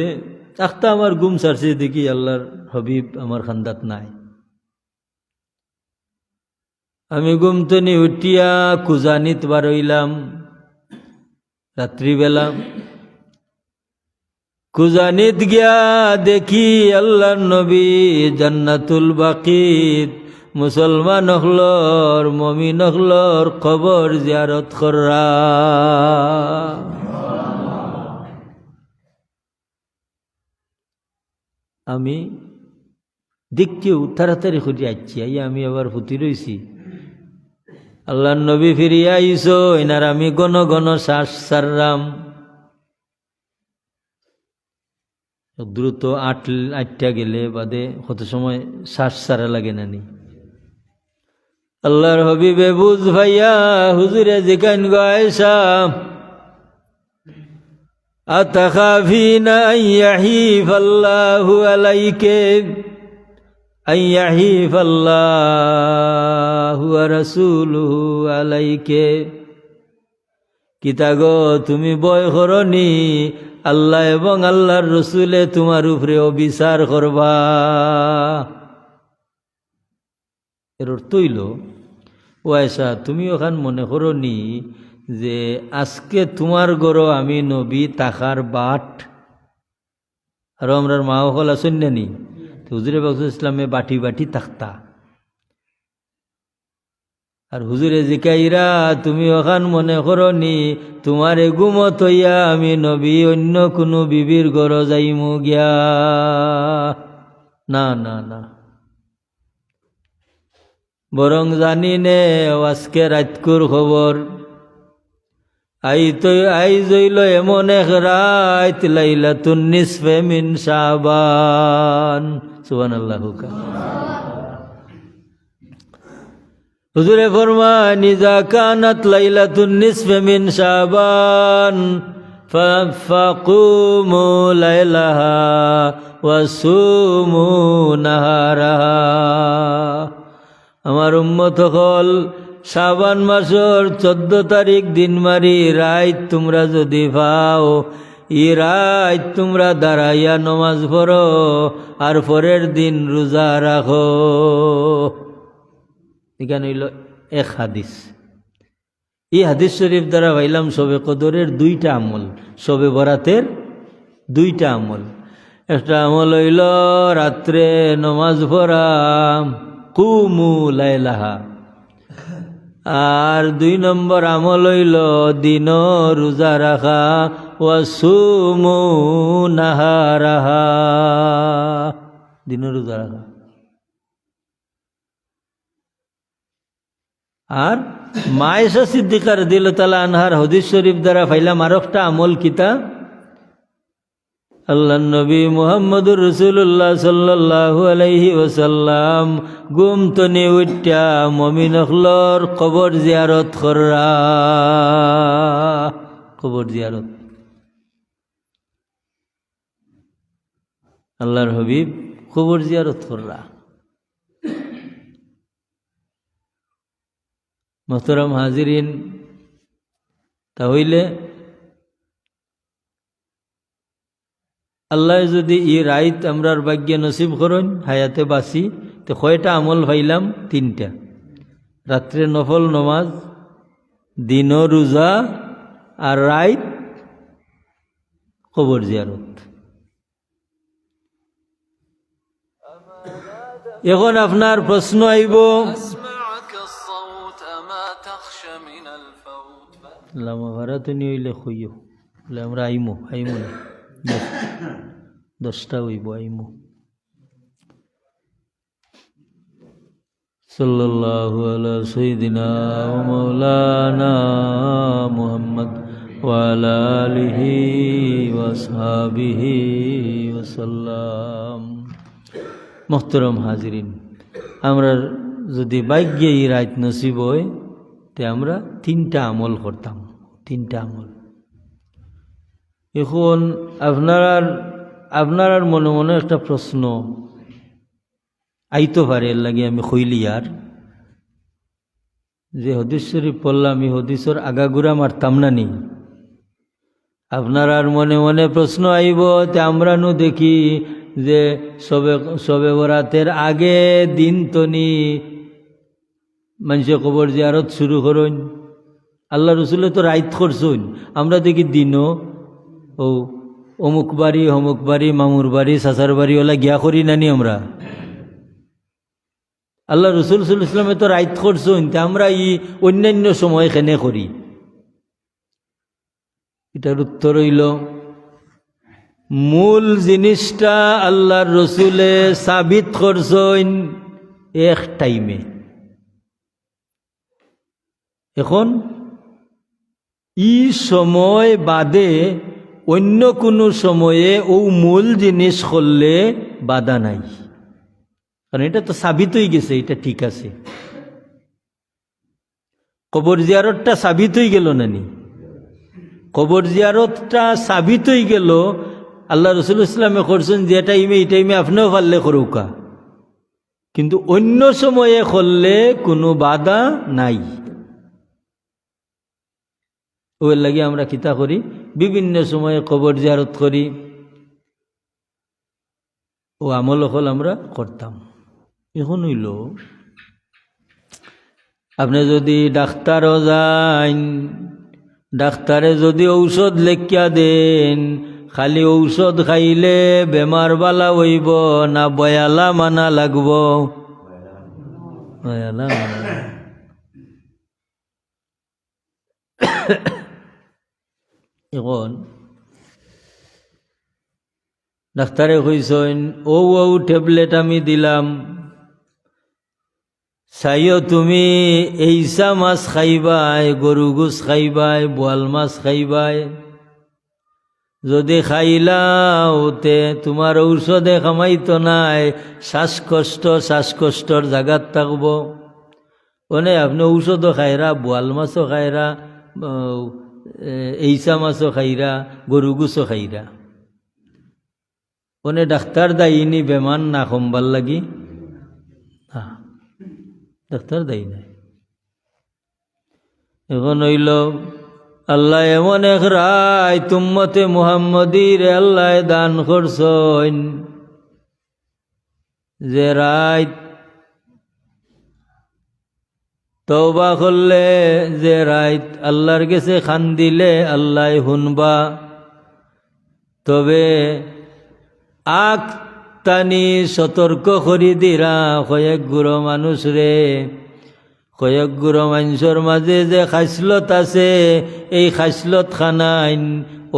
একটা আমার গুম সারছে দেখি আল্লাহর হাবিব আমার খান্দাত নাই। আমি ঘুমতনি উঠিয়া কুজানিত বারইলাম রাত্রিবেলা। কুজানিত গিয়া দেখি আল্লাহর নবী জান্নাতুল বাকিত মুসলমান হলর মমিন হলর কবর জিয়ারত কররা। আমি দেখতেও তাড়াতাড়ি খুঁজে আসছি, আমি আবার ফুটি রইছি। আল্লাহর নবী ফিরিয়া আইসো, এনার আমি ঘন ঘন শ্বাস ছাড়লাম। দ্রুত আটটা গেলে বাদে কত সময় শ্বাস ছাড়া লাগে নানি। আল্লাহর হবিবে বুঝ ভাইয়া হুজুরে জিকান গো আয়েশা, আতাখাফিনা আন ইয়াহিফাল্লাহু আলাইকে আন ইয়াহিফাল্লাহু ওয়া রাসূলুহু আলাইকে। কিতা গো তুমি ভয় করনি আল্লাহ এবং আল্লাহর রসুলে তোমার উপরে অবিচার করবা? এর অর্থ হইল, ও আয়েশা তুমি ওখান মনে করনি যে আজকে তোমার গড় আমি নবী তাকার বাট আর আমরার মা হল আসেন নানি, হুজুরে পাক ইসলামে বাটি বাটি তাকতা। আর হুজুরে জিকাইরা তুমি ওখান মনে করনি তোমার এগুমত হইয়া আমি নবী অন্য কোনো বিবির গড় যাইমু গিয়া। না না না, বরং জানি নে আজকে রাতকুর খবর আইজ হইল এমন এক রাত লাইলাতুন নিসফে মিন শাবান। সুবহানাল্লাহু। হুজুরে ফরমান ইজা কানাত লাইলাতুন নিসফে মিন শাবান ফাকুমু লাইলাহা ওয়া সুমু নাহারাহা। আমার উম্মত হল শাবান মাসের 14 তারিখ দিন মারি রাত তোমরা যদি পাও, ই রাত তোমরা দাঁড়াইয়া নমাজ পড়ো আর পরের দিন রোজা রাখো। এখানে হইল এক হাদিস। এই হাদিস শরীফ দ্বারা ভাইলাম শবে কদরের 2টা আমল, শবে বরাতের 2টা আমল। একটা আমল হইল রাত্রে নমাজ পড়া, কুমু লাইলাহা। আর 2 নম্বর আমল হইল দিন রোজা রাখা, ওয়াসুমু নাহারাহা, দিন রোজা রাখা। আর মা আয়েশা সিদ্দিকা রাদিয়াল্লাহু তাআলা আনহার হাদিস শরীফ দ্বারা পাইলাম আর একটা আমল কিতা, আল্লাহর নবী মুহাম্মদুর রাসূলুল্লাহ সাল্লাল্লাহু আলাইহি ওয়াসাল্লাম ঘুমতনি উঠা মুমিন হলর কবর জিয়ারত কররা। কবর জিয়ারত আল্লাহর হাবিব কবর জিয়ারত কররা। মোহতরম হাজিরিন, তাহলে আল্লাহ যদি ই রাইত আমরার ভাগ্যে নসিব করেন, হায়াতে বাসি, তো কয়টা আমল পাইলাম? 3টা। রাত্রে নফল নমাজ, দিন রোজা, আর রাইত কবর জিয়ারত। এখন আপনার প্রশ্ন আইব, লামাভারাতনি হইলে হইও বলে আমরা আইমো না, 10টা হইব আইমো। সাল্লাল্লাহু আলা সাইয়্যিদিনা ওয়া মাওলানা মুহাম্মদ ওয়া আলা আলিহি ওয়া আসহাবিহি ওয়া সাল্লাম। মুহতারাম হাজিরিন, আমরা যদি ভাগ্যে এই রাত নসিব হয় তে আমরা 3টা আমল করতাম, 3টা আমল। এখন আপনার মনে মনে একটা প্রশ্ন আইতো পারে, এর লাগে আমি কইলি আর যে হাদিস শরীফ পড়লাম, এই হাদিসের আগাগুড়া মারতাম না নি? আপনার মনে মনে প্রশ্ন আইব, তে আমরা নু দেখি যে সবে বরাতের আগে দিন তনি মানুষে কবর জিয়ারত শুরু করুন। আল্লাহ রসুলে তো রাইত করছুন, আমরা দেখি দিনও ও অমুক বাড়ি অমুক বাড়ি মামুর বাড়ি চাচার বাড়ি ওলা গিয়া করি নানি আমরা। আল্লাহ রসুল সাল্লাল্লাহু আলাইহি ওয়াসাল্লামে তো রাইত করছুন, তা আমরা অন্যান্য সময় কেনে করি? এটার উত্তর হইল মূল জিনিসটা আল্লাহর রসুলে সাবিত করছেন এক টাইমে। এখন সময় বাদে অন্য কোনো সময়ে ও মূল জিনিস করলে বাধা নাই, কারণ এটা তো সাবিত হয়ে গেছে, এটা ঠিক আছে। কবর জিয়ারতটা সাবিত হয়ে গেল নানি? কবর জিয়ারতটা সাবিত হয়ে গেল, আল্লাহ রসুল ইসলামে করছেন যে টাইমে এই টাইমে আপনিও পারলে করুকা, কিন্তু অন্য সময়ে করলে কোনো বাধা নাই। ওর লাগে আমরা কিতা করি, বিভিন্ন সময়ে কবর জিয়ারত করি, ও আমল হল আমরা করতাম। এখন হইল আপনি যদি ডাক্তারও যান, ডাক্তারে যদি ঔষধ লেখিয়া দেন, খালি ঔষধ খাইলে বেমার বালা হইব না বয়ালা মানা লাগব? বয়ালা মানা। এখন ডাক্তারে কইছেন ও ট্যাবলেট আমি দিলাম, চাইও তুমি এইসা মাছ খাইবাই, গরু গোস খাইবাই, বোয়াল মাছ খাইবাই, যদি খাইলাওতে তোমার ঔষধে কামাইতো নাই, শ্বাসকষ্টর জাগাত থাকব। ওনে আপনি ঔষধও খাইরা, বোয়াল মাছও খাইরা, এইসা মাছও খাইরা, গরু গোসও খাইরা, ওনে ডাক্তার দায়ীনি বেমান না কমবার লাগি? ডাক্তার দায়ী নাই। এখন হইল আল্লাহ এমন এক রায় তুম্মতে মুহাম্মদীর আল্লাহ দান করছেন, যে রায় তওবা করলে, যে রায় আল্লাহর কাছে খান দিলে আল্লাহ শুনবা। তবে আখ টানি সতর্ক করি দিরা কয়েক গুড়ো মানুষ রে, কয়েক গুড়ো মানুষের মাঝে যে খাসলত আছে, এই খাসলত খানাইন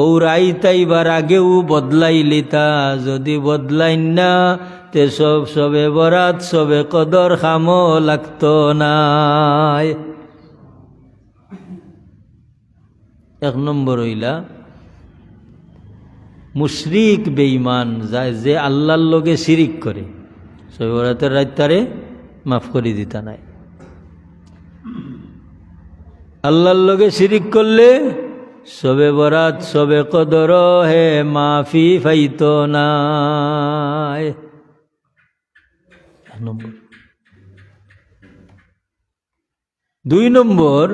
ও রাইতাইবার আগেও বদলাই লিতা, যদি বদলাইন না তে সবে বরাত সবে কদর খামো লাগতো নাই। এক নম্বর হইলা মুশরিক বেঈমান, যে আল্লাহর লগে শিরিক করে, সবে বরাতের রাত তারে মাফ করে দিতা নাই। আল্লাহর লগে শিরিক করলে সবে বরাত সবে কদর হে মাফি ফাইতো নাই। দুই নম্বর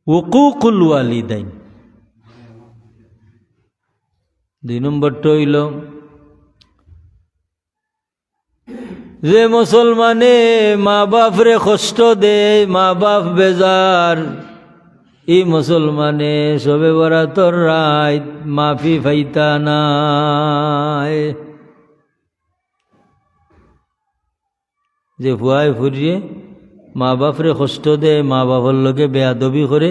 উকুকুল ওয়ালিদাইন। দুই নম্বরটা হইল যে মুসলমানে মা বাপরে কষ্ট দেয়, মা বাপ বেজার, এই মুসলমানে সবে বরাতর রাত মাফি ফাইতা নাই। যে ফুয়ায় ফুরিয়ে মা বাপরে কষ্ট দেয়, মা বাপর লগে বেয়াদবি করে,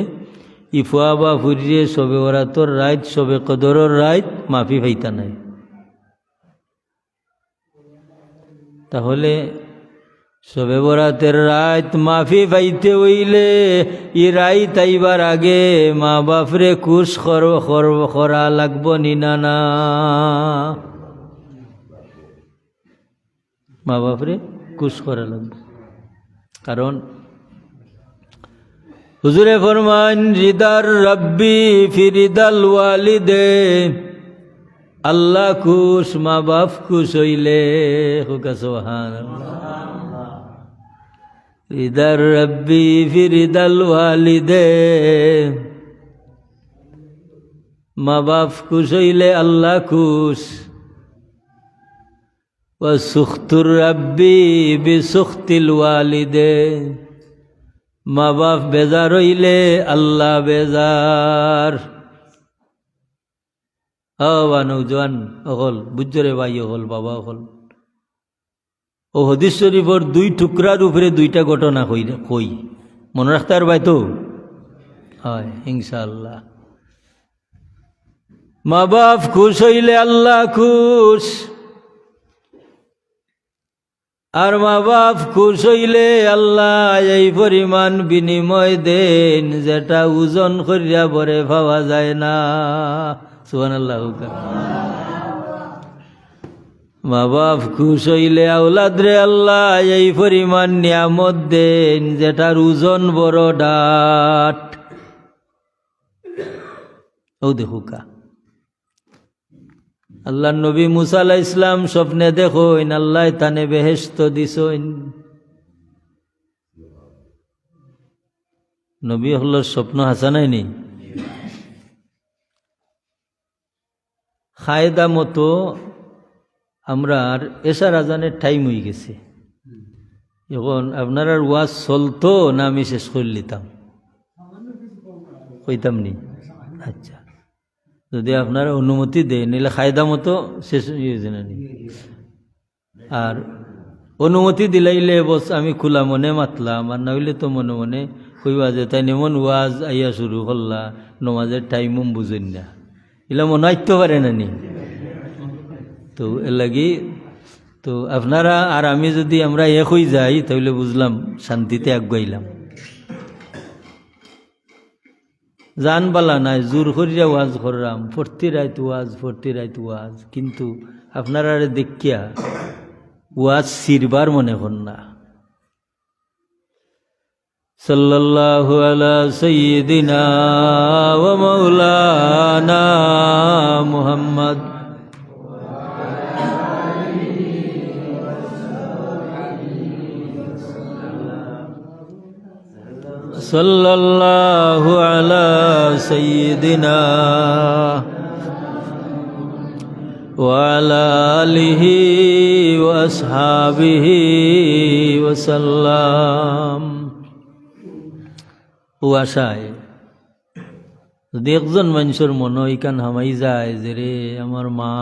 ই ফুয়া বা ফুরিয়ে সবে বরাতর রাত সবে কদরের রাত মাফি ফাইতা নাই। তাহলে সবে বরাতের রাত মাফি পাইতে হইলে ই রাত আইবার আগে মা বাপরে কুশ করা লাগব নি না? মা বাপরে কুশ করা লাগব। কারণ হুজুরে ফরমান রিদার রব্বি ফিরিদাল ওয়ালিদে, আল্লাহ খুশ মা বাপ খুশ হইলে, সুবহানাল্লাহ। রিদার রব্বি ফিরিদাল ওয়ালিদে, মা বাপ খুশ হইলে আল্লাহ খুশ। ওয়া সুখতুর রব্বি বিসুখতিল ওয়ালিদে, মা বাপ বেজার হইলে আল্লাহ বেজার। বা নৌজওয়ান অকল বুঝরে ভাই অকল বাবা অকল, ও হাদিস শরীফর দুই টুকরার উপরে দুইটা ঘটনা কই মনে রাখতে আর ভাই তো হয় ইনশাআল্লাহ। মা বাপ খুশ হইলে আল্লাহ খুশ, আর মা বাপ খুশ হইলে আল্লাহ এই পরিমাণ বিনিময় দেন যেটা ওজন করিয়া বরে পাওয়া যায় না। সুবহানাল্লাহ। মা বাপ খুশ হইলে আওলাদ রে আল্লাহ এই পরিমাণ নিয়ামত দেন যেটার ওজন বড় ডাট। ও দেখুকা আল্লাহ নবী মুসা আলাইহিস সালাম স্বপ্নে দেখইন আল্লাহ তানে বেহেশত দিছইন। নবী হলো স্বপ্ন হাসানাই নি কায়দা মতো আমরা এশার আজানের টাইম হয়ে গেছে, এখন আপনার আর ওয়াজ চলতো না আমি শেষ করে নিতাম কইতাম নি? আচ্ছা, যদি আপনারা অনুমতি দেয় নিলে কায়দা মতো শেষ হয়ে না নি, আর অনুমতি দিলাইলে বস আমি খোলা মনে মাতলাম, আর না হইলে তো মনে মনে কইবা যে তাই এমন ওয়াজ আইয়া শুরু করলা নমাজের টাইমও বুঝেন না, এলা মনে আইতে পারে না নি। তো এর লাগি তো আপনারা আর আমি যদি আমরা এক হয়ে যাই তাহলে বুঝলাম শান্তিতে আগাইলাম। জান বালা নাই জোর করিয়া ওয়াজ করলাম, ফর্তি রাইত ওয়াজ, কিন্তু আপনারা দেখিয়া ওয়াজ সিরবার মনে কর না। সাল্লাল্লাহু আলা সাইয়্যিদিনা ওয়া মাওলানা মুহাম্মদ সাল্লাল্লাহু আলা সাইয়্যিদিনা ওয়া আলা আলিহি ওয়া আসহাবিহি ওয়া সাল্লাম। ও আশায় যদি একজন মানুষের মনে ইকান হামাই যায় যে রে আমার মা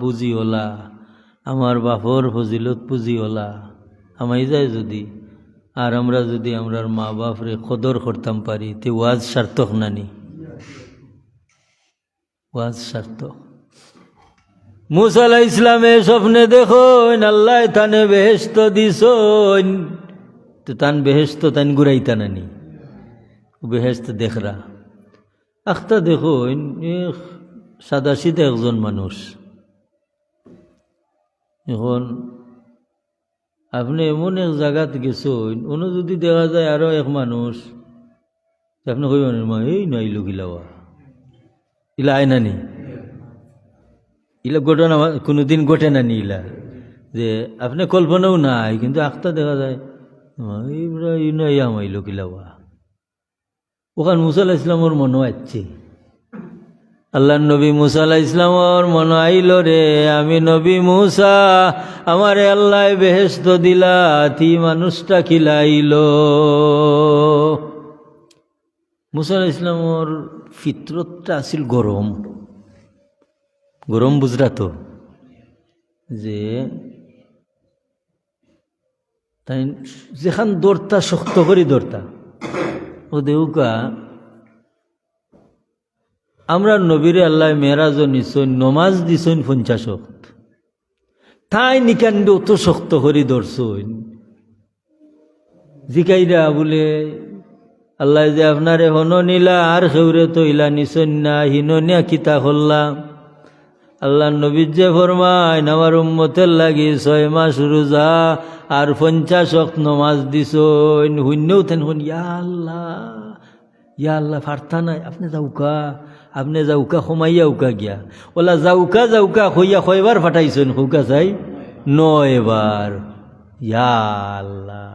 বুঝি ওলা, আমার বাপর ফজিলত বুঝি ওলা হামাই যায় যদি, আর আমরা যদি আমরার মা বাপরে কদর করতাম পারি তে ওয়াজ সার্থক নানি? ওয়াজ সার্থক। মুসা আলাইহিস সালামের স্বপ্নে দেখুন আল্লাহ তানে বেহেশত দিছইন, তো তান বেহেশত তান ঘুরাইতা নানি? বেহেশত দেখরা আখতা দেখুন সাদা সিধা একজন মানুষ, এখন আপনি এমন এক জায়গাত গেছেন অন্য যদি দেখা যায় আরো এক মানুষ, আপনি কইবেন মা এই নাইলো গিলাওয়া ইলা আয় নানি, ইলা ঘটনা কোনোদিন ঘটে নানি ইলা, যে আপনি কল্পনাও নাই কিন্তু আখতা দেখা যায় এই নাই আমাইলো গিলাওয়া। ওখান মুসা আলাইহিস সালামের মনে আছে, আল্লাহ নবী মুসা আলাইহিস সালামের মনে আইল রে আমি নবী মুসা আমারে আল্লাহ বেহেশত দিলা, তি মানুষটা খিলাইল। মুসা আলাইহিস সালামের ফিতরতটা আছিল গরম, গরম বুঝরা তো, যে তাই যেখান দৌড়তা শক্ত করে দৌড়তা। ও দেউকা আমরা নবীরে আল্লাহ মেরাজ নিছইন নমাজ দিছইন 50 ওয়াক্ত, তাই নিকান্ড অত শক্ত করে ধরছইন জিকাইরা বলে আল্লাহ যে আপনারে হন নিলা আর সেউরে তো ইলা নিছইন না হিননিয়া কিতা করলাম। আল্লাহ নবীর যে ফরমাইন আমার উম্মতের লাগি 6 মাস রোজা আর 50 ওয়াক্ত নমাজ দিছইন, হুন্যও তেন হন ইয়া আল্লাহ ফারতা নাই আপনি যাউকা সোমাইয়া উকা গিয়া ওলা যাউকা হইয়া কয়বার ফাটাইছেন হুকা চাই 9 বার। ইয়া আল্লাহ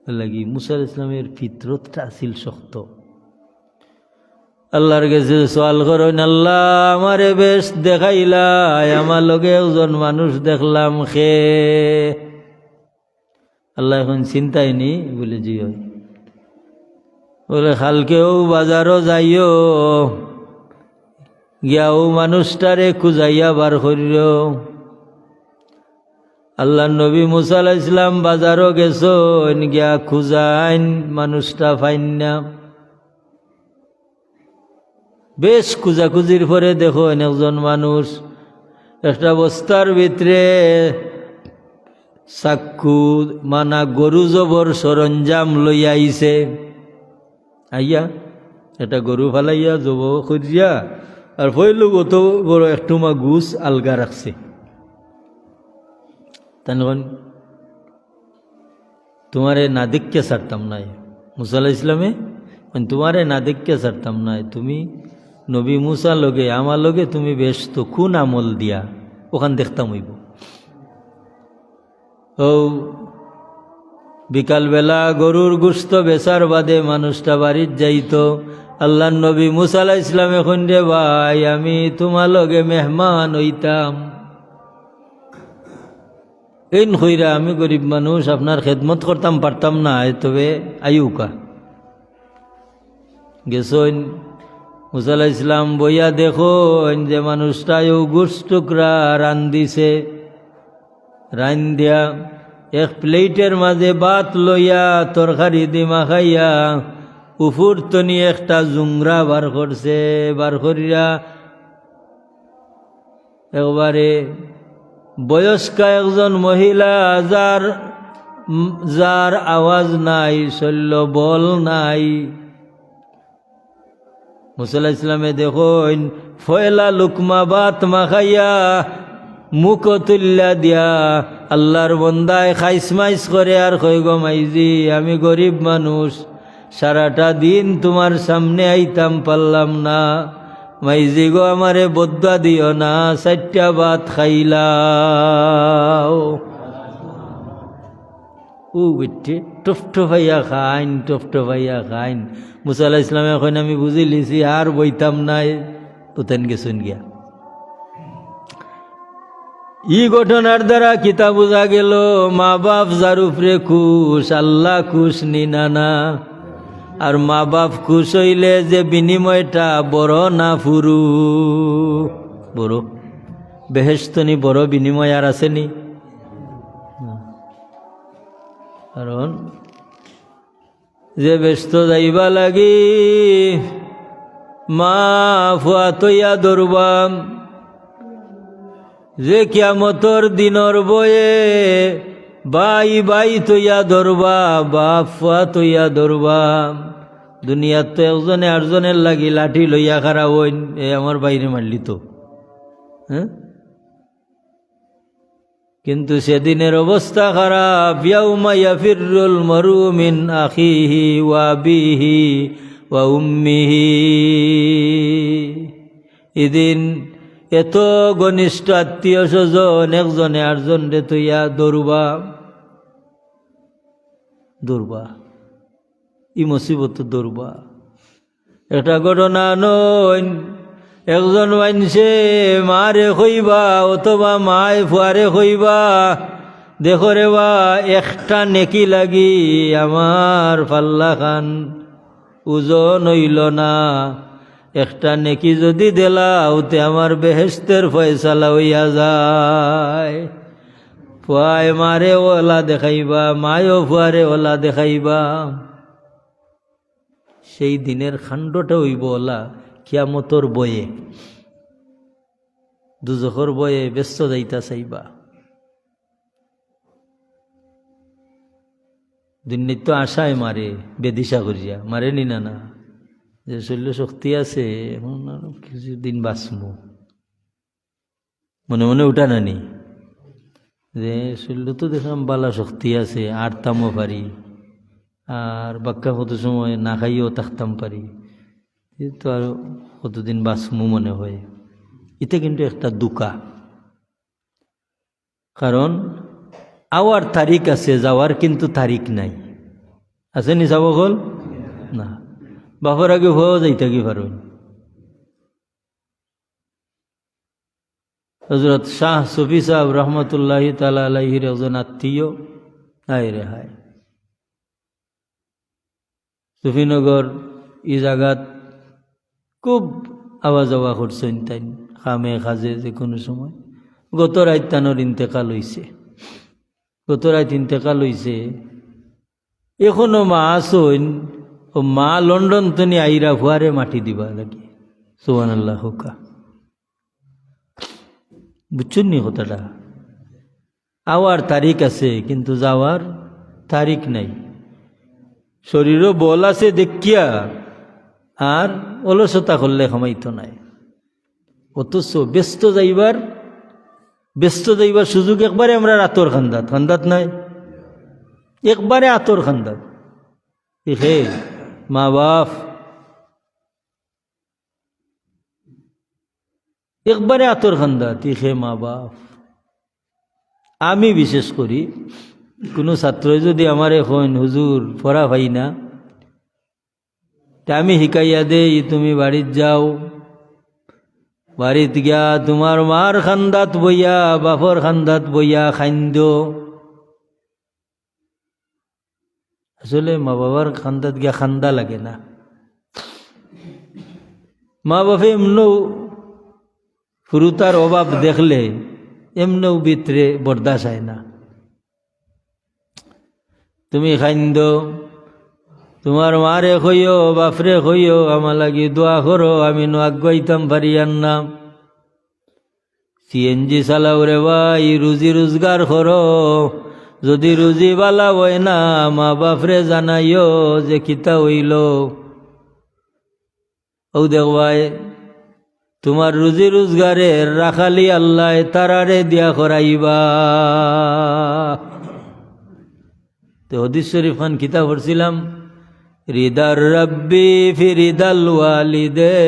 লাগি মুসা আলাইহিস সালামের ফিতরতটা আছিল শক্ত। আল্লাহর কাছে সওয়াল করেন আল্লাহ আমারে বেশ দেখাইলা, আমার লগে একজন মানুষ দেখলাম আল্লাহ এখন চিন্তাই নি বলে জি হয় বলে কালকেও বাজারও যাইও, গিয়াও মানুষটারে খুঁজাইয়া বার করিও। আল্লাহ নবী মুসা আলাইহিস সালাম বাজারও গেছো, গিয়া খুঁজাইন, মানুষটা ফাইন না। বেশ খুঁজাখুঁজির পরে দেখো একজন মানুষ একটা বস্তার ভিতরে চাক্ষু মানা গরু জবর সরঞ্জাম লইয়া আইছে। আইয়া এটা গরু ফালাইয়া জব খুঁজিয়া আর ফইলু অত বড় একটুমা গুছ আলগা রাখছে। তখন তোমারে না দেখকে ছাড়তাম নাই, মুসা আলাইহিস সালামে তোমারে না দেখকে ছাড়তাম নাই, তুমি নবী মুসা লগে আমার লগে তুমি ব্যস্ত, কোন আমল দিয়া ওখান দেখতাম হইব। ও বিকালবেলা গরুর গোশত বেচার বাদে মানুষটা বাড়ির যাইত। আল্লাহ নবী মুসা আলাইহিস সালামে কইন্দে, ভাই আমি তোমার লগে মেহমান হইতাম, এই কইরা আমি গরিব মানুষ আপনার খেদমত করতাম পারতাম না, তবে আইউকা গেছইন। মুসা আলাইহিস সালাম বইয়া দেখো যে মানুষটা গোশত টুকরা রান্দিছে, রান্দিয়া এক প্লেটের মাঝে ভাত লইয়া তরকারি দি মাখাইয়া উফুর তনি একটা জুংরা বার করছে। বার করিয়া একবারে বয়স্কা একজন মহিলা, যার আওয়াজ নাই, শল্য বল নাই। মুসা আলাইহিস সালামে দেখো ফয়লা লুকমা ভাত মাখাইয়া মুখ তুল্লা দিয়া আল্লাহর বন্দায় খাইস মাইস করে আর কই গো মাইজি, আমি গরিব মানুষ, সারাটা দিন তোমার সামনে আইতাম পারলাম না, মাইজি গো আমারে বদুয়া দিও না, 4টা ভাত খাইলাও। ও বেটে টফটফাইয়া খাইন, টফটফাইয়া খাইন। মুসা আলাইহিস সালামে এখন আমি বুঝি লিছি আর বইতাম নাই, উতেন গেছুন গিয়া। ই ঘটনার দ্বারা কিতা বোঝা গেল, মা বাপ যার উপরে খুশ, আল্লাহ খুশ নি নানা। আর মা বাপ খুশ হইলে যে বিনিময়টা বড় না ফুরু, বড় বেহেশতনি বড় বিনিময় আর আসেনি। কারণ যে ব্যস্ত যাইবা লাগি মা ফুয়া তৈয়া দরবাম, যে কিয়ামতর দিনর বয়ে বাই বাই তৈয়া ধরবা, বাপ ফুয়া তৈয়া ধরবা। দুনিয়ার তো একজনে আরেকজনের লাগি লাঠি লইয়া খারা হইন, এ আমার বাইরে মারলি তো, হ্যাঁ। কিন্তু সেদিনের অবস্থা খারাপ। ইয়াউমা ইয়াফিরুল মারউ মিন আখিহি ওয়া আবিহি ওয়া উম্মিহি, এদিন এত ঘনিষ্ঠ আত্মীয় স্বজন একজনে আরেকজন রে তৈয়া দৌড়বা, দৌড়বা, ই মুসিবত দৌড়বা। একটা ঘটনা নয়, একজন মানুষে মারে কইবা অথবা মায় ফুয়ারে কইবা, দেখো রে বা একটা নেকি লাগি আমার পাল্লা খান ওজন হইল না, একটা নেকি যদি দেলা ওতে আমার বেহেশতের ফয়সালা হইয়া যায়। ফুয়ায় মারে ওলা দেখাইবা, মায়ও ফুয়ারে ওলা দেখাইবা। সেই দিনের খাণ্ডটা হইব ওলা কিয়ামতর বয়ে, দুজখর বয়ে ব্যস্ত যাইতা চাইবা। দুনিয়া তো আশায় মারে, বেদিশা করিয়া মারে নি না, না যে শরীর শক্তি আছে এখন কিছুদিন বাঁচমু, মনে মনে উঠা নানি যে শরীর তো দেখলাম বালা শক্তি আছে, আরতামও পারি, আর বাক্কা কত সময় না খাইও থাকতাম পারি, তো আর কতদিন বাঁচমু মনে হয়। এটা কিন্তু একটা দুকা, কারণ আওয়ার তারিখ আছে, যাওয়ার কিন্তু তারিখ নাই। আছে নি যাব হল না, বাপর আগে হওয়া যাইতা কি পারো। হযরত শাহ সুফি সাহেব রহমতুল্লাহি তাআলা আলাইহির একজন আত্মীয়, হায় রে হায়, সুফিনগর এই জায়গাত খুব আওয়া যাওয়া করছেন তাই খামে খাজে যে কোনো সময়। গত রাত তানোর ইন্তেকাল হইছে, গত রাত ইন্তেকাল হইছে। এখনো মা আসইন, ও মা লন্ডন তনি আইরা ফুয়ারে মাটি দিবা লাগে। সুবহানাল্লাহ হোকা, বুঝছেন নি কথাটা? আওয়ার তারিখ আছে কিন্তু যাওয়ার তারিখ নাই। শরীরও বল আছে দেখিয়া আর অলসতা করলে ক্ষমাইতো নাই। অথচ ব্যস্ত যাইবার সুযোগ একবারে আমরা আতর খান্দাত নাই, একবারে আতর খান্দাত। হে মা বাপ একবারে আতর খান্দাত, হে মা বাপ। আমি বিশেষ করি কোনো ছাত্রই যদি আমার এখন হুজুর পড়া পাই না, তা আমি শিকাইয়া দেই, তুমি বাড়িত যাও, বাড়িত গিয়া তোমার মার খান্দাত বইয়া বাপর খান্দাত বইয়া খাইন্দ। আসলে মা বাবার খান্দাত গিয়া খান্দা লাগে না। মা বাপে এমনও ফুরুতার অভাব দেখলে এমনও ভিতরে বরদাস্ত হয় না। তুমি খাইন্দ, তোমার মারে কইও বাপরে কইও আমার লাগি দোয়া করো, আমি নো আগাইতাম পারিয়ান না। সিএনজি চালাও রে ভাই, রুজি রোজগার করো, যদি রুজি বালা হয় না মা বাপরে জানাইও যে কিতা হইল। ও দেখ ভাই, তোমার রুজি রোজগারের রাখালি আল্লাহ তারারে দিয়া করাইবা। তো হাদিস শরীফ খান কিতাব পড়ছিলাম, রিদার রব্বি ফিরিদাল ওয়ালিদে,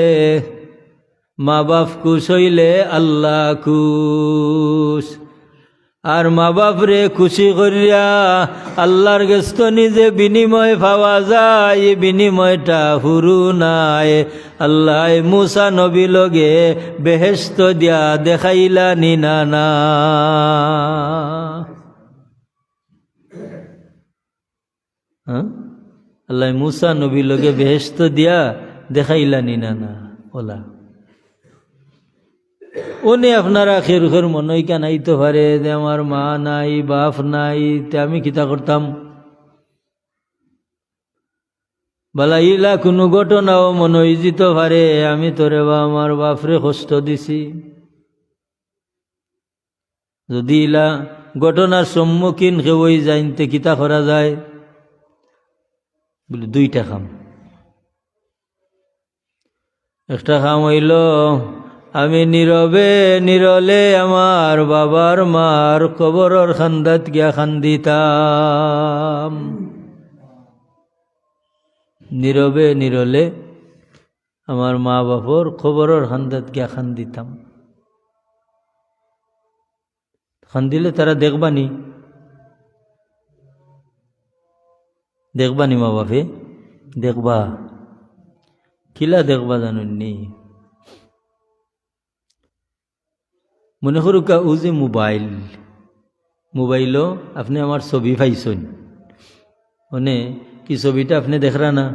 মা বাপ খুশ হইলে আল্লাহ খুশ। আর মা বাপ রে খুশি করিয়া আল্লাহর গেস্ত নিজে বিনিময় পাওয়া যায়, এই বিনিময়টা হুরু নাই। আল্লাহ মুসা নবী লগে বেহেশত দিয়া দেখাইলা নিনানা। আল্লাহ মুসা নবী লগে বেহেশত দিয়া দেখাইলা নিনানা। ওলা উনি আপনারা খের মনে কেনাইতে পারে যে আমার মা নাই বাপ নাই, তে আমি কিতা করতাম? বলা ইলা কোনো ঘটনাও মনে যেত পারে আমি তোরে বা আমার বাপরে কষ্ট দিছি। যদি ইলা ঘটনার সম্মুখীন কেউ যাইতে কিতা করা যায়? বলে দুইটা কাম। একটা কাম হইল আমি নীরবে নীরলে আমার বাবার মার কবরের খান্দাত গিয়া খান্দিতাম। নীরবে নীরলে আমার মা বাপর কবরের খান্দাত গিয়া খান্দিতাম। খান্দিলে তারা দেখবানি, দেখবানি মা বাপে দেখবা, কিলা দেখবা জানুননি? মনে করুকা ও যে মোবাইলও আপনি আমার ছবি পাইছেন, মানে কি ছবিটা আপনি দেখরা না?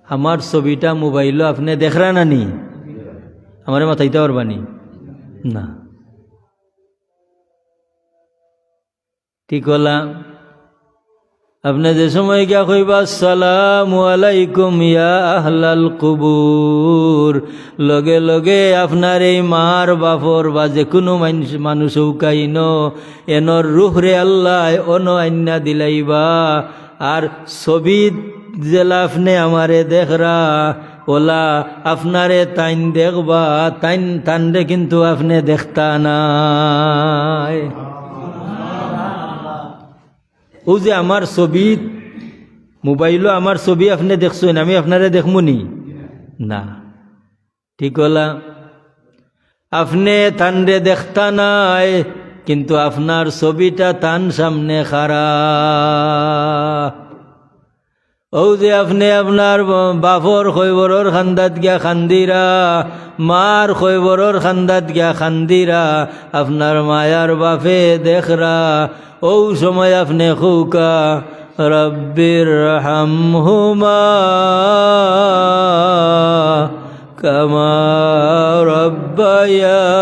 আমার ছবিটা মোবাইলও আপনি দেখরা না নি? আমারে মাথাইতে পারবানি না? ঠিক হলা আপনি যে সময় গিয়া কইবা আসসালামু আলাইকুম ইয়া আহলাল কুবুর, লগে লগে আপনার এই মার বাপর বা যে কোনো মানুষ উকাইন এনর রুহরে আল্লাহ অন আন্না দিলাইবা। আর ছবি জেলা আপনি আমারে দেখরা ওলা আপনারে তাইন দেখবা, তানরে কিন্তু আপনি দেখতা নাই। ও যে আমার ছবি মোবাইলও আমার ছবি আপনি দেখছেন, আমি আপনারে দেখমুনি না? ঠিক হলা আপনি তানরে দেখতা নাই, কিন্তু আপনার ছবিটা তান সামনে খারা। ও যে আপনি আপনার বাপর খৈবরর খান্দাত গিয়া খান্দিরা, মার খৈবরর খান্দাত গিয়া খান্দিরা, আপনার মায়ার বাপে দেখরা। ও সময় আপনি খৌকা রব্বিরহামহুমা কামা রব্বায়ানি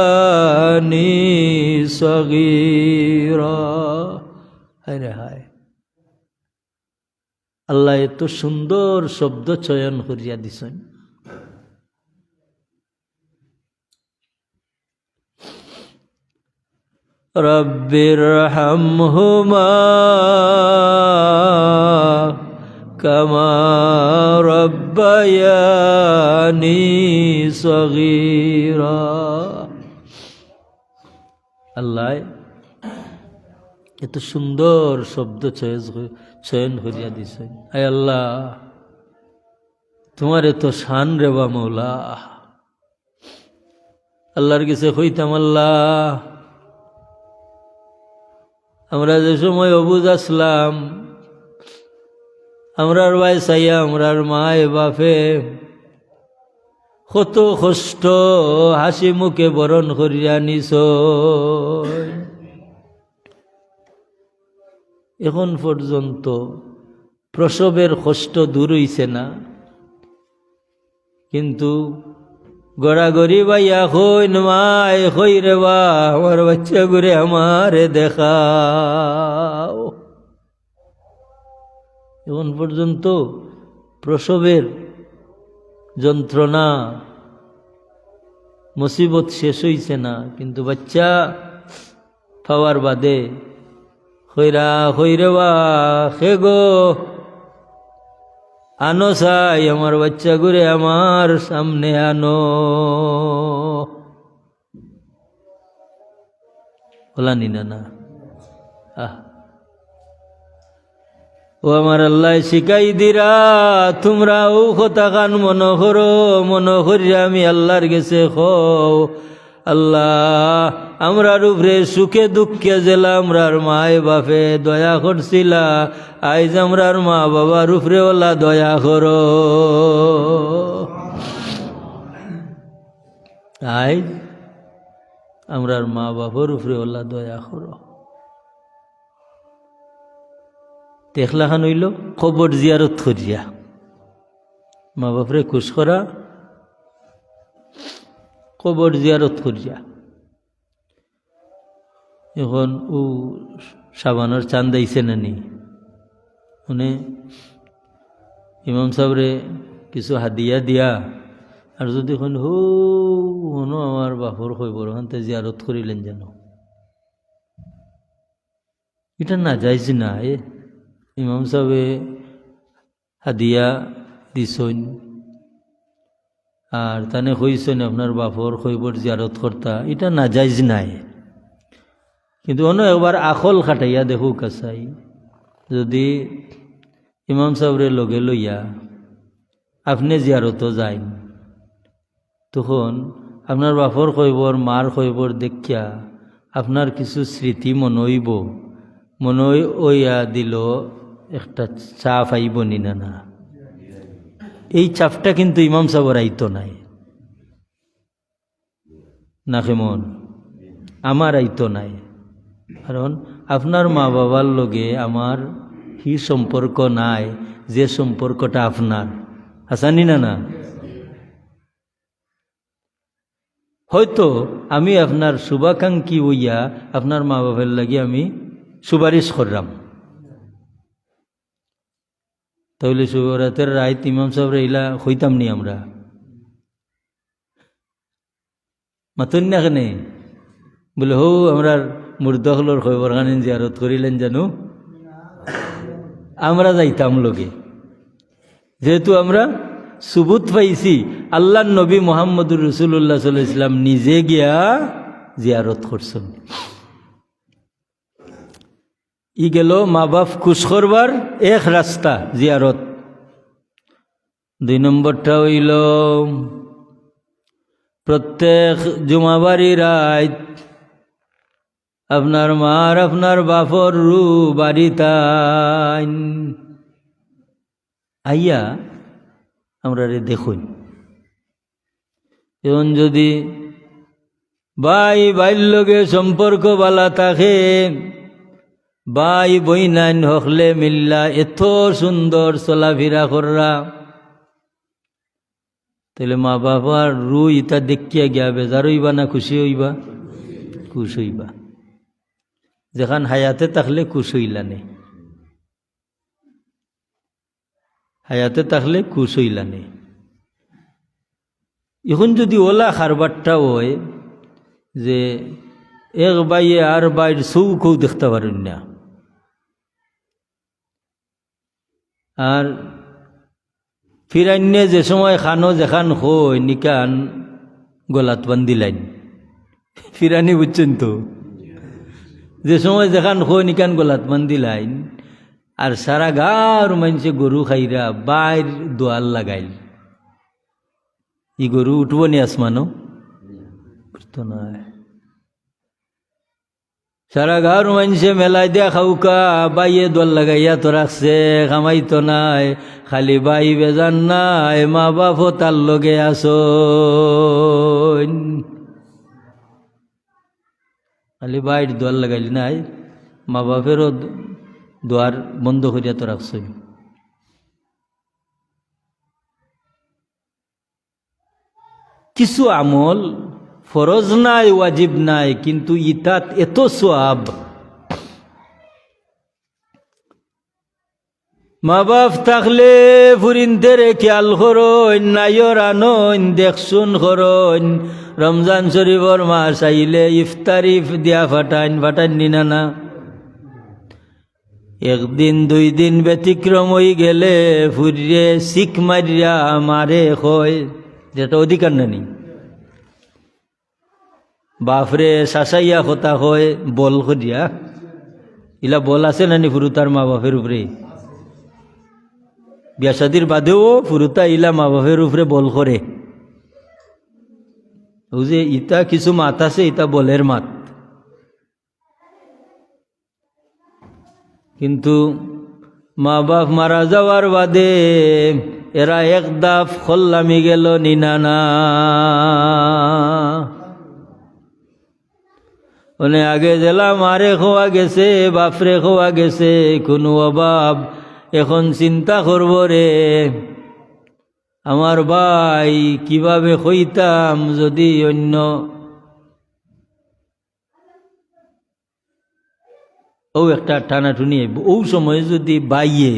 সগীরা। হায় রে হায়, আল্লাহ এত সুন্দর শব্দ চয়ন করিয়া দিছেন। রব্বিরহামহুমা কামা রব্বায়ানি সগীরা। আল্লাহ এত সুন্দর শব্দ চয়ন করিয়া দিছেন। আয় আল্লাহ, তোমার এত শান রে বা মৌলা। আল্লাহর কাছে কইতাম, আল্লাহ আমরা যে সময় অবুঝ আসলাম, আমরার ভাই সাইয়া আমরার মায় বাপে কত কষ্ট হাসি মুখে বরণ করিয়া নিছ, এখন পর্যন্ত প্রসবের কষ্ট দূর হইছে না। কিন্তু গড়াগড়ি বাইয়া কইন মায় কই রে বা আমার বাচ্চা ঘুরে আমারে দেখাও। এখন পর্যন্ত প্রসবের যন্ত্রণা মুসিবত শেষ হইছে না, কিন্তু বাচ্চা পাওয়ার বাদে কইরা কইরে বা খে গো আনো চাই আমার বাচ্চা ঘুরে আমার সামনে আনো। বলা নি না? ও আমার আল্লাহ শিখাই দিরা, তোমরা ও কথা কান মনে করো, মনে করিয়া আমি আল্লাহর গেছে খো, আল্লাহ আমরার উপরে সুখে দুঃখে জেলা আমরার মায় বাপে দয়া করছিলা, আইজ আমরার মা বাবার উপরে ওলা দয়া করো। আইজ আমরার মা বাবার উপরে ওলা দয়া করো। দেখলা খান হইল কবর জিয়ারত করিয়া মা বাপরে খুশ করা, কবর জিয়ারত করিয়া। এখন ও সাবানোর চাঁদ আইছে না নি, মানে ইমাম সাহেবরে কিছু হাদিয়া দিয়া, আর যদি এখন হনো আমার বাপর কইবর ওখানতে জিয়ারত করিলেন যেন, এটা না যাইছি না। ইমাম সাহেবে হাদিয়া দিছইন আর তানে কইছেন আপনার বাপর কইবর জিয়ারত করতা, এটা না যাইজ নাই। কিন্তু অন্য একবার আখল খাটাইয়া দেখো কাছাই, যদি ইমাম সাহেবরে লগে লইয়া আপনি জিয়ারত যাইন, তখন আপনার বাপর কইবর মার কইবর দেখিয়া আপনার কিছু স্মৃতি মনইব, মনই ওইয়া দিল একটা চাপ আইব নি না? না, এই চাপটা কিন্তু ইমাম সাহেবের আইতো নাই না, কেমন আমার আইতো নাই। কারণ আপনার মা বাবার লগে আমার হি সম্পর্ক নাই যে সম্পর্কটা আপনার আসানি না? না, হয়তো আমি আপনার শুভাকাঙ্ক্ষী হইয়া আপনার মা বাবার লাগে আমি সুপারিশ করলাম, তাহলে শুভরাতের রাত ইমাম সাহেব ইলা হইতাম নি আমরা? মাতুন না কেনে বলে হো আমরা মুর্দহলর খবর খানেন জিয়ারত করিলেন জানো, আমরা যাইতাম লগে, যেহেতু আমরা সুবুত পাইছি আল্লাহ নবী মুহাম্মদুর রাসূলুল্লাহ সাল্লাল্লাহু আলাইহি ওয়াসাল্লাম নিজে গিয়া জিয়ারত করছেন। ই গেল মা বাপ খুশ করবার এক রাস্তা জিয়ারত। 2 নম্বরটা হইল প্রত্যেক জুমাবারি রাত আপনার মার আপনার বাপর রু বাড়িতাই আইয়া আমরা রে দেখুন। এখন যদি ভাই ভাইয়ের লগে সম্পর্ক বালা থাকে, বাই বইনাইন হকলে মিল্লা এত সুন্দর চলাফেরা কররা, তাহলে মা বাবার রু ইতা দেখিয়া গিয়া বেজার হইবা না খুশি হইবা? খুশ হইবা। যেখান হায়াতে থাকলে খুশ হইলানে, হায়াতে থাকলে খুশ হইলানে। এখন যদি ওলা খারবারটা হয় যে এক বাইয়ে আর বাইর চৌকেও দেখতে পারেন না, আর ফিরাইনে যে সময় খানো যেখান হয় নিকান গলাত বান্দিলাইন, ফিরানি বুঝছেন তো, যে সময় যেখান হয় নিকান গলাত বান্দিলাইন, আর সারা গাঁর মানুষে গরু খাইরা বাইর দোয়াল লাগাইল, ই গরু উঠব নি আসমানো? উঠতো না। সারা গাঁর মানুষে মেলাই দিয়া খাউকা বাইয়ে দোয়াল লাগাইয়া তো রাখছে, খামাইতো নাই, খালি বাই বেজান নাই, মা বাপও তার লগে আসো, খালি বাইর দোয়াল লাগাইল নাই, মা বাপেরও দোয়ার বন্ধ করিয়া তো রাখছ। কিছু আমল ফরজ নাই, ওয়াজিব নাই, কিন্তু ইতাত এত সওয়াব। মা বাপ থাকলে ফুরিনতেরে খেয়াল করইন, নাইর আনইন দেখশুন করইন, রমজান শরীফর মাস আইলে ইফতারি দিয়া ফাটাইন, ফাটাইন নিনা না? একদিন দুই দিন ব্যতিক্রম হয়ে গেলে ফুরিয়ে শিখ মারিয়া মারে হয়, যেটা অধিকার নানি। বাপরে শাসাইয়া কথা হয় বল করিয়া, ইলা বল আছে নানি ফুরুতার মা বাপের উপরে? বিয়া শাদির বাদেও ফুরুতা ইলা মা বাপের উপরে বল করে। ও যে ইতা কিছু মাত আছে, ইতা বলের মাত। কিন্তু মা বাপ মারা যাওয়ার বাদে এরা এক দাফ খল্লামি গেল নিনানা, মানে আগে জেলা মারে খোয়া গেছে, বাপরে খোয়া গেছে, কোনো অভাব। এখন চিন্তা করব রে আমার ভাই কিভাবে হইতাম যদি অন্য ও একটা টানাটুনি, ও সময় যদি বাইয়ে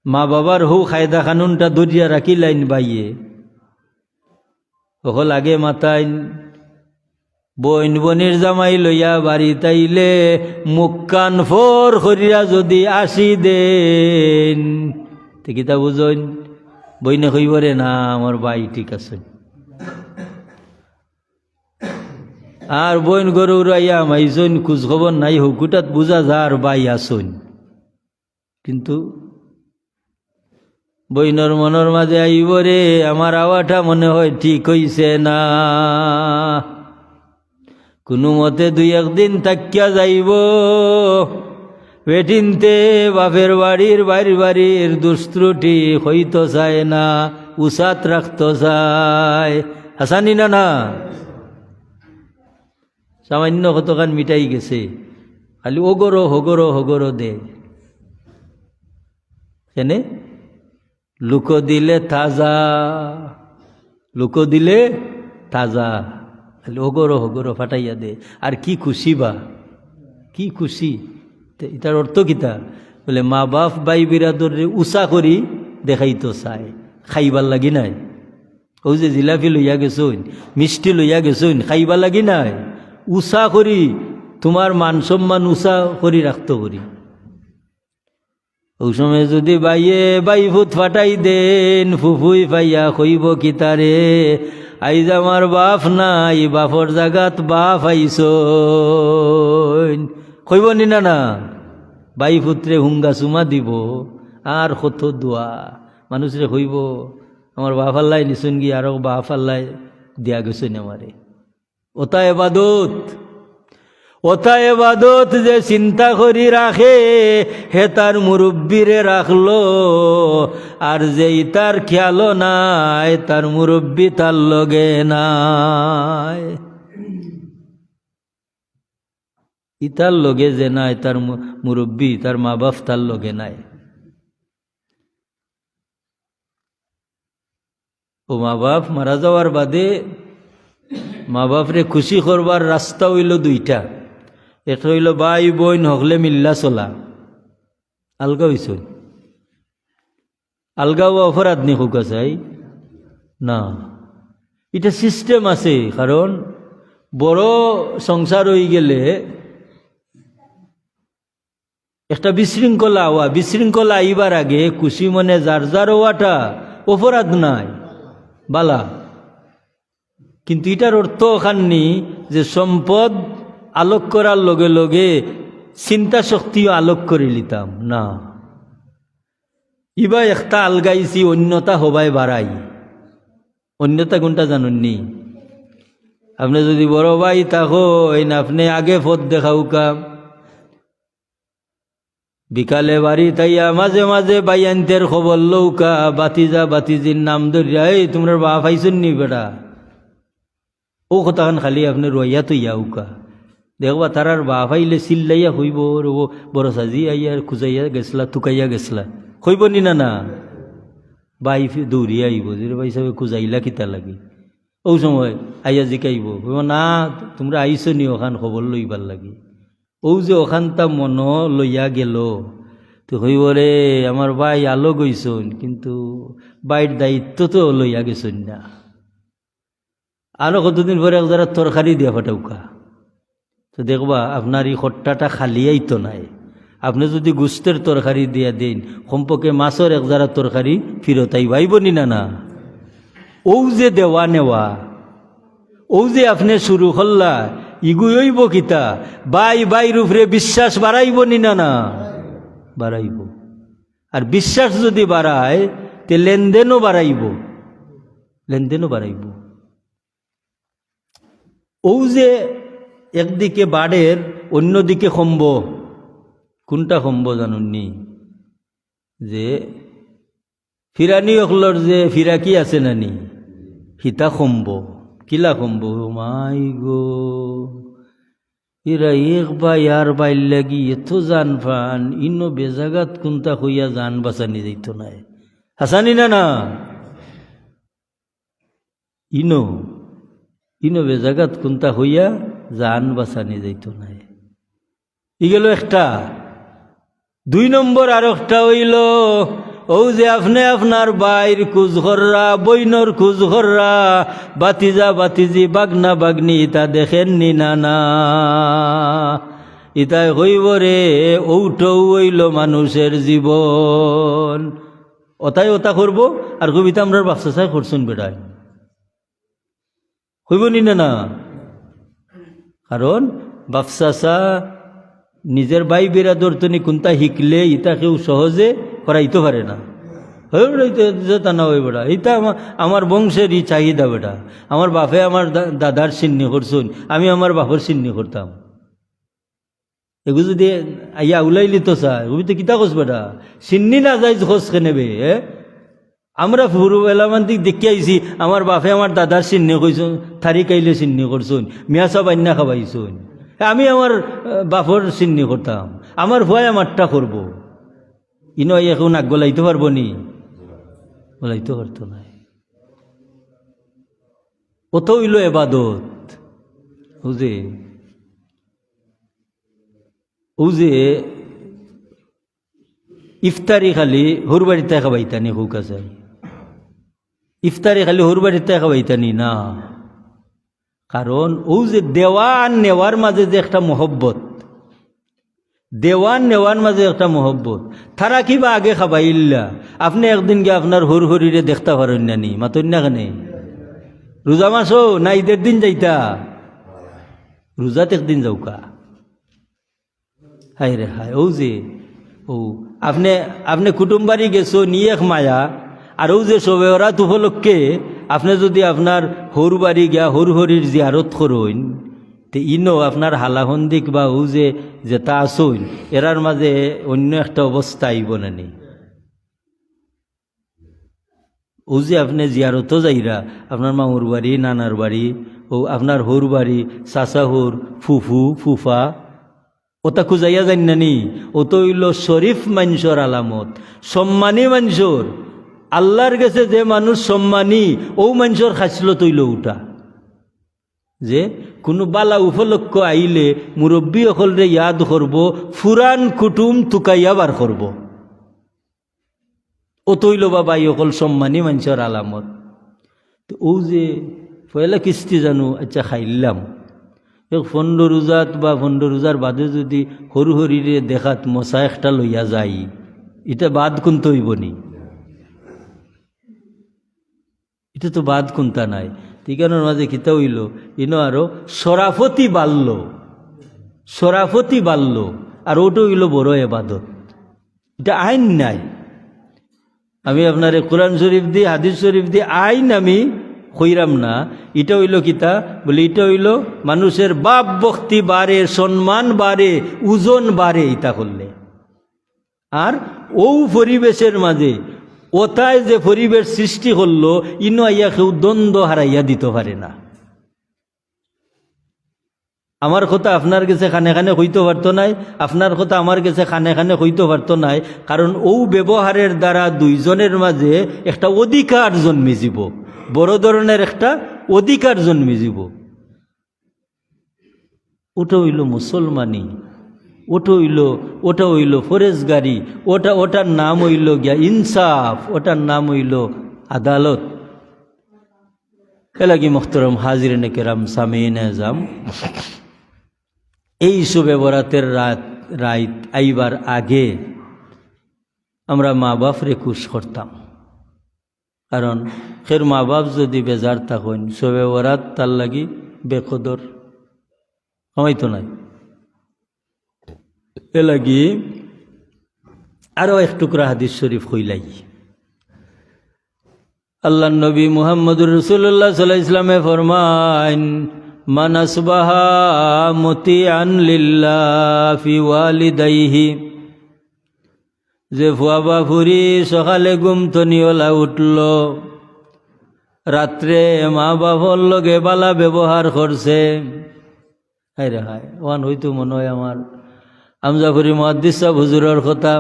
মা বাবার হৌ কায়দা কানুনটা ধরিয়া রাখিলাইন বাইয়ে, ওখল আগে মাতাইন বইন বনির জামাই লইয়া বাড়ি তাইলে মুখ কান ফোর করিয়া যদি আসি দেন, কিতা বুঝইন? বইনে কইবরে না আমার ভাই ঠিক আছে, আর বইন গরু উড়াইয়া মাইছইন খোঁজ খবর নাই, হুকুটাত বুঝা যার বাই আসইন। কিন্তু বইনর মনের মাঝে আইবরে আমার আওয়াটা মনে হয় ঠিক হইছে না, কোনো মতে দুই একদিন তাকিয়া যাইব, বেটিনতে বাপের বাড়ির বাইর বাড়ির দুষ্ত্রুটি হইতো চায় না, উসাত রাখতো চায়, হাসানি না না? সামান্য কতখান মিটাই গেছে, খালি ওগরো হগরো হগরো দে, কেনে লুকো দিলে তাজা, লুকো দিলে তাজা, খালি ওগরো হগরো ফাটাইয়া দে। আর কি খুশি বা, কি খুশি! এটার অর্থ কিতা? বলে মা বাপ বাই বিরাদর উষা করি দেখাইতো চায়, খাইবার লাগি নাই। ও যে জিলাপি লইয়া গেছইন, মিষ্টি লইয়া গেছইন, খাইবার লাগি নাই, উষা করি তোমার মান সম্মান উষা করি রাখতো করি। ওই সময় যদি বাইয়ে বাই ভূত ফাটাই দেন, ফুফুই পাইয়া কইব কিতারে আইজ আমার বাপ নাই, বাপর জাগাত বাপ আইসইন, কইব নি না? না, বাই পুত্রে হুঙ্গা চুমা দিব, আর কত দোয়া মানুষরে কইব আমার বাপ আল্লাহ নিশুন গিয়ে আরো বাপ আল্লাহ দিয়া গেছেন আমারে। ওটা এবাদত, ওটা এবাদত যে চিন্তা করি রাখে হে তার মুরব্বীরে রাখলো, আর যে তার খেয়াল নাই তার মুরব্বী তার লগে নাই। ইতার লগে যে নাই তার মুরব্বী তার মা বাপ তার লগে নাই। ও মা বাপ মারা যাওয়ার বাদে মা বাপরে খুশি করবার রাস্তা হইল দুইটা। একটা হইল ভাই বোন হকলে মিল্লা চলা। আলগা হইস আলগাও অপরাধ নি হোক চাই না, এটা সিস্টেম আছে। কারণ বড় সংসার হয়ে গেলে একটা বিশৃঙ্খলা হওয়া, বিশৃঙ্খলা আইবার আগে খুশি মনে যার যার হওয়াটা অপরাধ নাই, বালা। কিন্তু এটার অর্থ ওখানি যে সম্পদ আলোক করার লগে লগে চিন্তা শক্তিও আলোক করে লিতাম না। ইবা একটা আলগাইছি অন্যতা হবাই বাড়াই। অন্যতা কোনটা জানুননি? আপনি যদি বড় ভাই থাকো না, আপনি আগে পথ দেখাও কাম, বিকালে বাড়ি তাইয়া মাঝে মাঝে বাইয়ান্তের খবর লৌকা, বাতিজা বাতিজির নাম ধরিয়া এই তোমরা বাপ আইসুন নি বেটা, ও কথাখান খালি আপনি রইয়া তৈয়া উকা দেখবা তারার বাপ আইলে চিল্লাইয়া হইব, রব বড় সাজি আইয়া খুঁজাইয়া গেছলা, তুকাইয়া গেছলা হইব নি না না, বাই দৌড়িয়া আইব যে ভাই সাহেব খুঁজাইলা কিতা লাগে। ও সময় আইয়া জিকাইব, হইব না তোমরা আইসো নি ওখান খবর লইবার লাগে। ও যে ওখানটা মন লইয়া গেল, তো হইব রে আমার ভাই আলো গইছন, কিন্তু বাইর দায়িত্ব তো লইয়া গেছন না। আরো কতদিন পরে যারা তরকারি দিয়া ফাটাউকা, তো দেখবা আপনার এই খট্টাটা খালি আইতো নাই। আপনি যদি গুস্তের তরকারি দিয়া দেন, কমপক্ষে মাছের এক যারা তরকারি ফিরত আইব নি না না। ও যে দেওয়া নেওয়া, ও যে আপনি শুরু করলা, ইগুইব কিতা বাই বাইর উপরে বিশ্বাস বাড়াইব নি না না, বাড়াইব। আর বিশ্বাস যদি বাড়ায় তে লেনদেনও বাড়াইব, লেনদেনও বাড়াইব। ও যে একদিকে বাড়ের অন্যদিকে কমব, কোনটা কমব জানুননি? যে ফিরানি অকলর যে ফিরাকি আছে নানি, হিতা কমব। কিলা কমব? মাই গো এরা এক বাই আর বাইর লাগি এত জান ফান, ইনো বেজাগাত কোনটা হইয়া জান বাঁচানি যাইত নাই, হাসানি না না। ইনো ইনো বেজাগাত কোনটা হইয়া জান বাঁচানি যাইত নাই। ই গেল একটা। দুই নম্বর আর একটা হইল, ও যে আপনি আপনার বাইর খুঁজ কররা, বইনর খুঁজ কররা, বাতিজা বাতিজি বাগনা বাগনি ইতা দেখেননি না না, ইতাই হইব রে ওটাও হইল মানুষের জীবন। ওটাই ওটা করবো আর কবিতা আমরা বাচ্চা চাই করছুন বেড়ায়, হইব নি না না। কারণ বাপসাসা নিজের বাই বেরাদর তনি কোনটা শিখলে ইটা কেউ সহজে করাইতে পারে না। তা না ওই বেটা, এটা আমার বংশের ই চাহিদা বেটা। আমার বাপে আমার দাদার চিহ্নি করছুন, আমি আমার বাপের চিহ্নি করতাম। এগুলো যদি আইয়া উলাইলি তো চাই তো কিতা খোঁজ বেটা, চিহ্নি না যাই খোঁজ কেনেবে। আমরা ফুরুবেলা মান দিক দেখি আইছি, আমার বাপে আমার দাদার চিহ্নি কইছুন, থারি কাইলে চিহ্নি করছুন, মিয়া সব আন্না খাবাইছুন। আমি আমার বাপর চিহ্নি করতাম, আমার ভয় আমারটা করব। ইনো এখন আগ গলাইতে পারবো নি? গলাইতে পারতো না। কত হইল এবাদত। বুঝে ও যে ইফতারি খালি হুর বাড়িতে খাবাইতানি, হুক আছে ইফতারি খালি হুর বাড়িতে খাবাইতানি না। কারণ ও যে দেওয়া আর নেওয়ার মাঝে যে একটা মহব্বত, দেওয়ান নেওয়ার মাঝে একটা মহব্বত, তারা কিবা আগে খাবাইল্লা। আপনি একদিন গিয়ে আপনার হুর হরিরে দেখতে পারেন না নি, মাতন না কেন? রোজা মাসও না ঈদের দিন যাইতা? রোজাত একদিন যাওকা। হাই রে হাই, ও যে ও আপনি আপনি কুটুম্বারি গেছো নিয়ে এক মায়া, আর ও যে সবে ওরা উপলক্ষে আপনি যদি আপনার হর বাড়ি গিয়া হর হরির জিয়ারত করইন, তে ইনো আপনার হালাহন্দিক বা ও যে যেটা আসইন এরার মাঝে অন্য একটা অবস্থা আইব না নি। ও যে আপনি জিয়ারতো যাইরা আপনার মামুর বাড়ি, নানার বাড়ি, ও আপনার হর বাড়ি, চাচা হর, ফুফু ফুফা, ওটা খুঁজাইয়া যান নানি, ও তো হইল শরীফ মানুষের আলামত, সম্মানী মানুষের। আল্লাহর কাছে যে মানুষ সম্মানী, ও মানুষের খাসলত হইল ওটা যে কোনো বালা উপলক্ষ আইলে মুরব্বী অকলরে ইয়াদ করব, ফুরান কুটুম তুকাইয়া বার করব। ও তৈল বাবা এই অকল সম্মানী মানুষের আলামত। তো ও যে পয়লা কিস্তি জানো আচ্ছা খাইলাম, 15 রোজাত বা 15 রোজার বাদে যদি সরু হরিরে দেখাত মশা একটা লইয়া যাই, এটা বাদ কোনতে হইব নি? এটা তো বাদ কোনটা নাই। ঠিকানোর মাঝে কিতা হইল, আরো সরাফতি বাড়ল, সরাফতি বাড়ল, আর ওটা হইল বড় এবাদত। এটা আইন নাই। আমি আপনার কোরআন শরীফ দিয়ে হাদিস শরীফ দিয়ে আইন আমি কইরাম না। এটা হইল কিতা বলে, এটা হইল মানুষের বাপ ভক্তি বাড়ে, সম্মান বাড়ে, ওজন বাড়ে ইতা করলে। আর ও পরিবেশের মাঝে ওটায় যে পরিবেশ সৃষ্টি করলো, ইনো আইয়া কেউ দ্বন্দ্ব হারাইয়া দিতে পারে না। আমার কথা আপনার কাছে খানে খানে হইতে পারতো নাই, আপনার কথা আমার কাছে খানে খানে হইতে পারতো নাই। কারণ ও ব্যবহারের দ্বারা দুইজনের মাঝে একটা অধিকার জন্মে যাব, বড় ধরনের একটা অধিকার জন্মে যাব। ওটা হইল মুসলমানি, ওটা হইল ফরেজগারি, ওটার নাম হইল গিয়া ইনসাফ, ওটার নাম হইল আদালত। এলাকি মোহতরম হাজিরিনে কেরাম সামিন আজম, এই শুভে বরাতের রাত আইবার আগে আমরা মা বাপরে খুশ করতাম। কারণ ফের মা বাপ যদি বেজার থাকেন, শুভে বরাত তার লাগি বেকদর হয়তো নাই। এ লাগি আরো এক টুকরা হাদিস শরীফ হইলাই। আল্লাহ নবী মুহাম্মদুর রাসূলুল্লাহ সাল্লাল্লাহু আলাইহি ওয়াসাল্লামে ফরমান, মান আসবাহা মুতিআন লিল্লাহ ফি ওয়ালিদাইহি, যে ফুয়াবা ফুরি সকালে ঘুমতনিওলা উঠল, রাত্রে মা বাবার লগে বালা ব্যবহার করছে। হায় রে হায়, ওয়ান হইতো মনে হয় আমার আমজাফরি মুহাদ্দিস সাহেব হুজুরের কথা।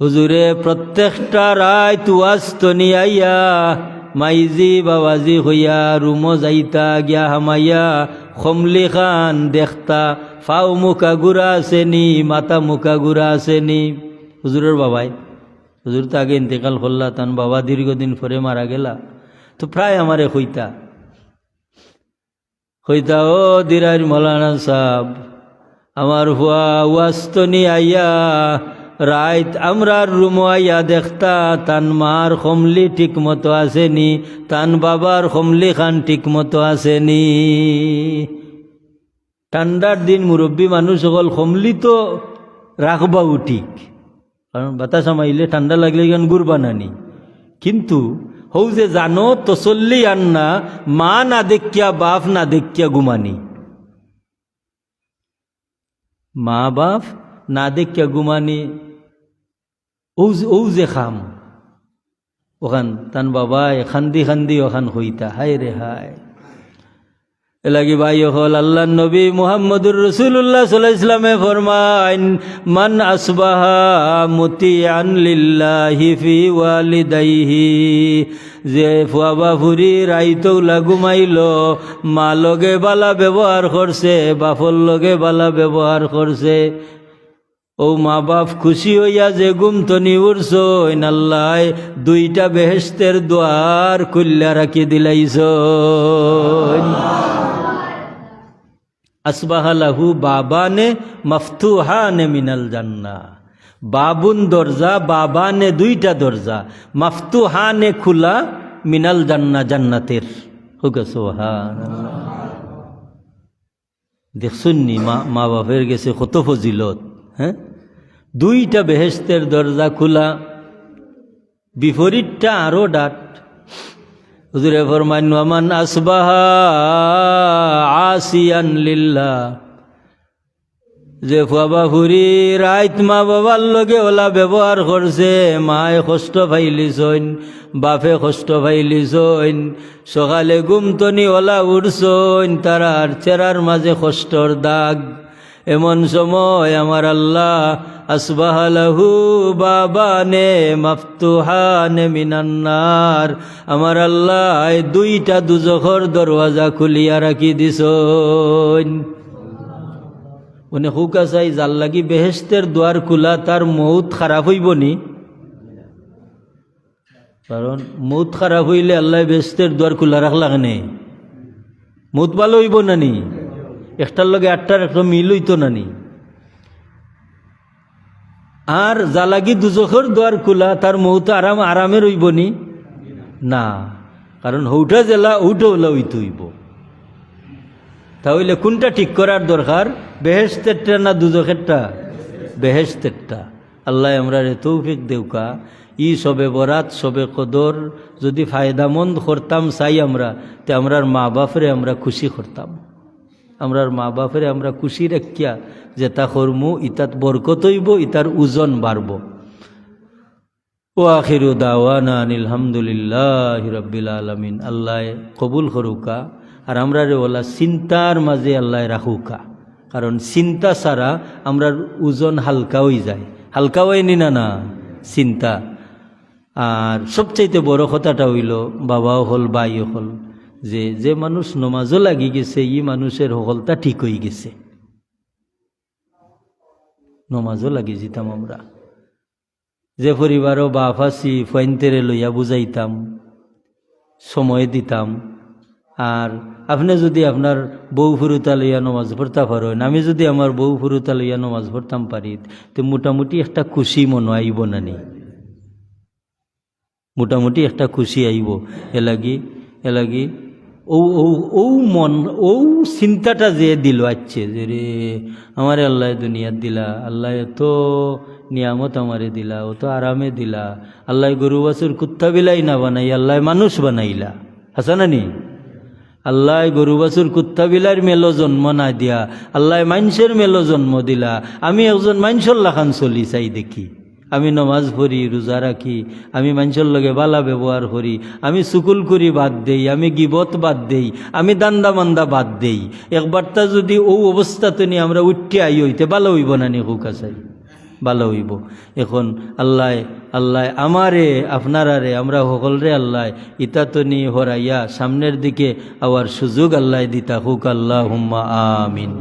হুজুরে প্রত্যেকটা রাত ওয়াজ তনি আইয়া মাইজি বাবাজি হইয়া রুমো যাইতা, গিয়া হামাইয়া খমলি খান দেখতা, ফাও মুখা গুড়া আসেনি, মাথা মুখা গুড়া আসেনি। হুজুরের বাবাই, হুজুর তো আগে ইন্তেকাল করলা, তান বাবা দীর্ঘদিন পরে মারা গেলা। তো প্রায় আমারে হইতা ও দিরার মৌলানা সাহেব, আমার হুয়া ওয়াস্তনি আইয়া রাইত আমরার রুমো আইয়া দেখতা, তান মার খমলি ঠিক মতো আসেনি, তান বাবার খমলি খান ঠিক মতো আসেনি। ঠান্ডার দিন মুরব্বী মানুষ সকল খমলি তো রাখবাও ঠিক, কারণ বাতাস আমাইলে ঠান্ডা লাগলে গান গুরবা নানি। কিন্তু হৌ যে জানো তসল্লি আন্না, মা না দেখিয়া বাপ না দেখিয়া ঘুমানি, মা বাপ না দেখিয়া ঘুমানি। ও যে খাম ওখান তান বাবাই খান্দি খান্দি ওখান হইতা। হায় রে হায়। এলাকি ভাই হল আল্লাহ নবী মুহাম্মদুর রাসূলুল্লাহ সাল্লাল্লাহু আলাইহি ওয়াসাল্লামে ফরমাইন, মান আসবাহা মুতিআন লিল্লাহি ফি ওয়ালিদাইহি, যে ফুয়াবা ফুরি রাইতৌলা ঘুমাইল, মা লগে বালা ব্যবহার করছে, বাপর লগে বালা ব্যবহার করছে, ও মা বাপ খুশি হইয়া যে ঘুমতনি উঠছ, আল্লাহ দুইটা বেহেশতের দ্বার খুল্লা রাখি দিলাইছ। আসবাহা লাহু বাবানে মাফতুহানে মিনাল জান্নাহ, বাবুন দরজা, বাবানে দুইটা দরজা, মাফতুহানে খোলা, মিনাল জান্নাহ জান্নাতের। সুবহানাল্লাহ। দেখছুননি মা বাপের গেছে কত ফজিলত। হ্যাঁ, দুইটা বেহেশতের দরজা খোলা, বিপরীতটা আরো ডাট। হুজুরে ফরমান, ওয়ামান আসবাহা আসিয়ান লিল্লাহ, যে ফুয়াবা ফুরি রাইত মা বাবার লগে ওলা ব্যবহার করছে, মায়ে কষ্ট পাইলিছইন, বাপে কষ্ট পাইলিছইন, সকালে ঘুমতনি ওলা উঠছইন, তারার চেরার মাঝে কষ্টর দাগ, এমন সময় আমার আল্লাহ আসবাহালাহু বাবানে মাফতুহানে মিনান্নার, আমার আল্লাহ দুইটা দুজখর দরওয়াজা খুলিয়া রাখি দিছন। উনি হুকা চাই যার লাগি বেহেশতের দুয়ার খোলা, তার মৌত খারাপ হইব নি? কারণ মৌত খারাপ হইলে আল্লাহ বেহেশতের দুয়ার খোলা রাখলা কেনে? মৌত ভালো হইব নানি? একটার লগে আটটার একটা মিল হইতো নানি? আর যা লাগি দুজখের দুয়ার খোলা, তার মৌত আরামে রইব নি? না, কারণ হৌটা জেলা ওটা ওলা হইতে হইব। তাহলে কোনটা ঠিক করার দরকার, বেহেশতেরটা না দুজখেরটা? বেহেশতেরটা। আল্লাহ আমরা তৌফিক দেউকা, ই সবে বরাত সবে কদর যদি ফায়দামন্দ করতাম চাই আমরা, তে আমরার মা বাপরে আমরা খুশি করতাম। আমরার মা বাপরে আমরা খুশি রাখিয়া যেটা কর্মু ইতাত বরকত হইব, ইতার ওজন বাড়ব। ও আখিরু দাওয়ানা আনিল হামদুলিল্লাহি রাব্বিল আলামিন। আল্লাহ কবুল করুকা, আর আমরা রে ওলা চিন্তার মাঝে আল্লাহ রাখুকা, কারণ চিন্তা ছাড়া আমরার ওজন হালকা হয়ে যায়। হালকা হয়নি না না চিন্তা। আর সবচাইতে বড় কথাটা হইল, বাবাও হল বাইও হল, যে মানুষ নমাজও লাগি গেছে, ই মানুষের হকলতা ঠিক হয়ে গেছে। নমাজও লাগি যেতাম আমরা, যে পরিবারও বাপ আছি ফয়েন্তেরে লইয়া বুঝাইতাম, সময় দিতাম। আর আপনি যদি আপনার বউ ফুরুতা লইয়া নমাজ পড়তে পারেন, আমি যদি আমার বউ ফুরুতা লইয়া নমাজ পড়তাম পারি, তো মোটামুটি একটা খুশি মনে আইব নানি? মোটামুটি একটা খুশি আইব। এলাগি ও ও ও মন ও চিন্তাটা যে দিল আচ্ছে, যে রে আমার আল্লাহ দুনিয়াত দিলা, আল্লাহ এত নিয়ামত আমারে দিলা, ও তো আরামে দিলা, আল্লাহ গরু বাছুর কুত্তা বিলাই না বানাই আল্লাহ মানুষ বানাইলা। হাসা নানি? আল্লাহ গরু বাছুর কুত্তা বিলার মেলো জন্ম না দিয়া আল্লাহ মানুষের মেলো জন্ম দিলা। আমি একজন মানুষের লাখান চলি চাই দেখি, আমি নমাজ পড়ি, রোজা রাখি, আমি মানুষের লগে বালা ব্যবহার করি, আমি সুকুল করি বাদ দেই, আমি গিবত বাদ দেই, আমি দান্দা মান্দা বাদ দেই। একবারটা যদি ও অবস্থাতে নিয়ে আমরা উঠতে আই হইতে ভালো হইব না নি? হুকা চাই ভালো হইব। এখন আল্লাহ আমারে আপনারারে আমরা সকলরে আল্লাহ ইতাতনি হরাইয়া সামনের দিকে আওয়ার সুযোগ আল্লাহ দিতা হুক। আল্লাহুম্মা আমিন।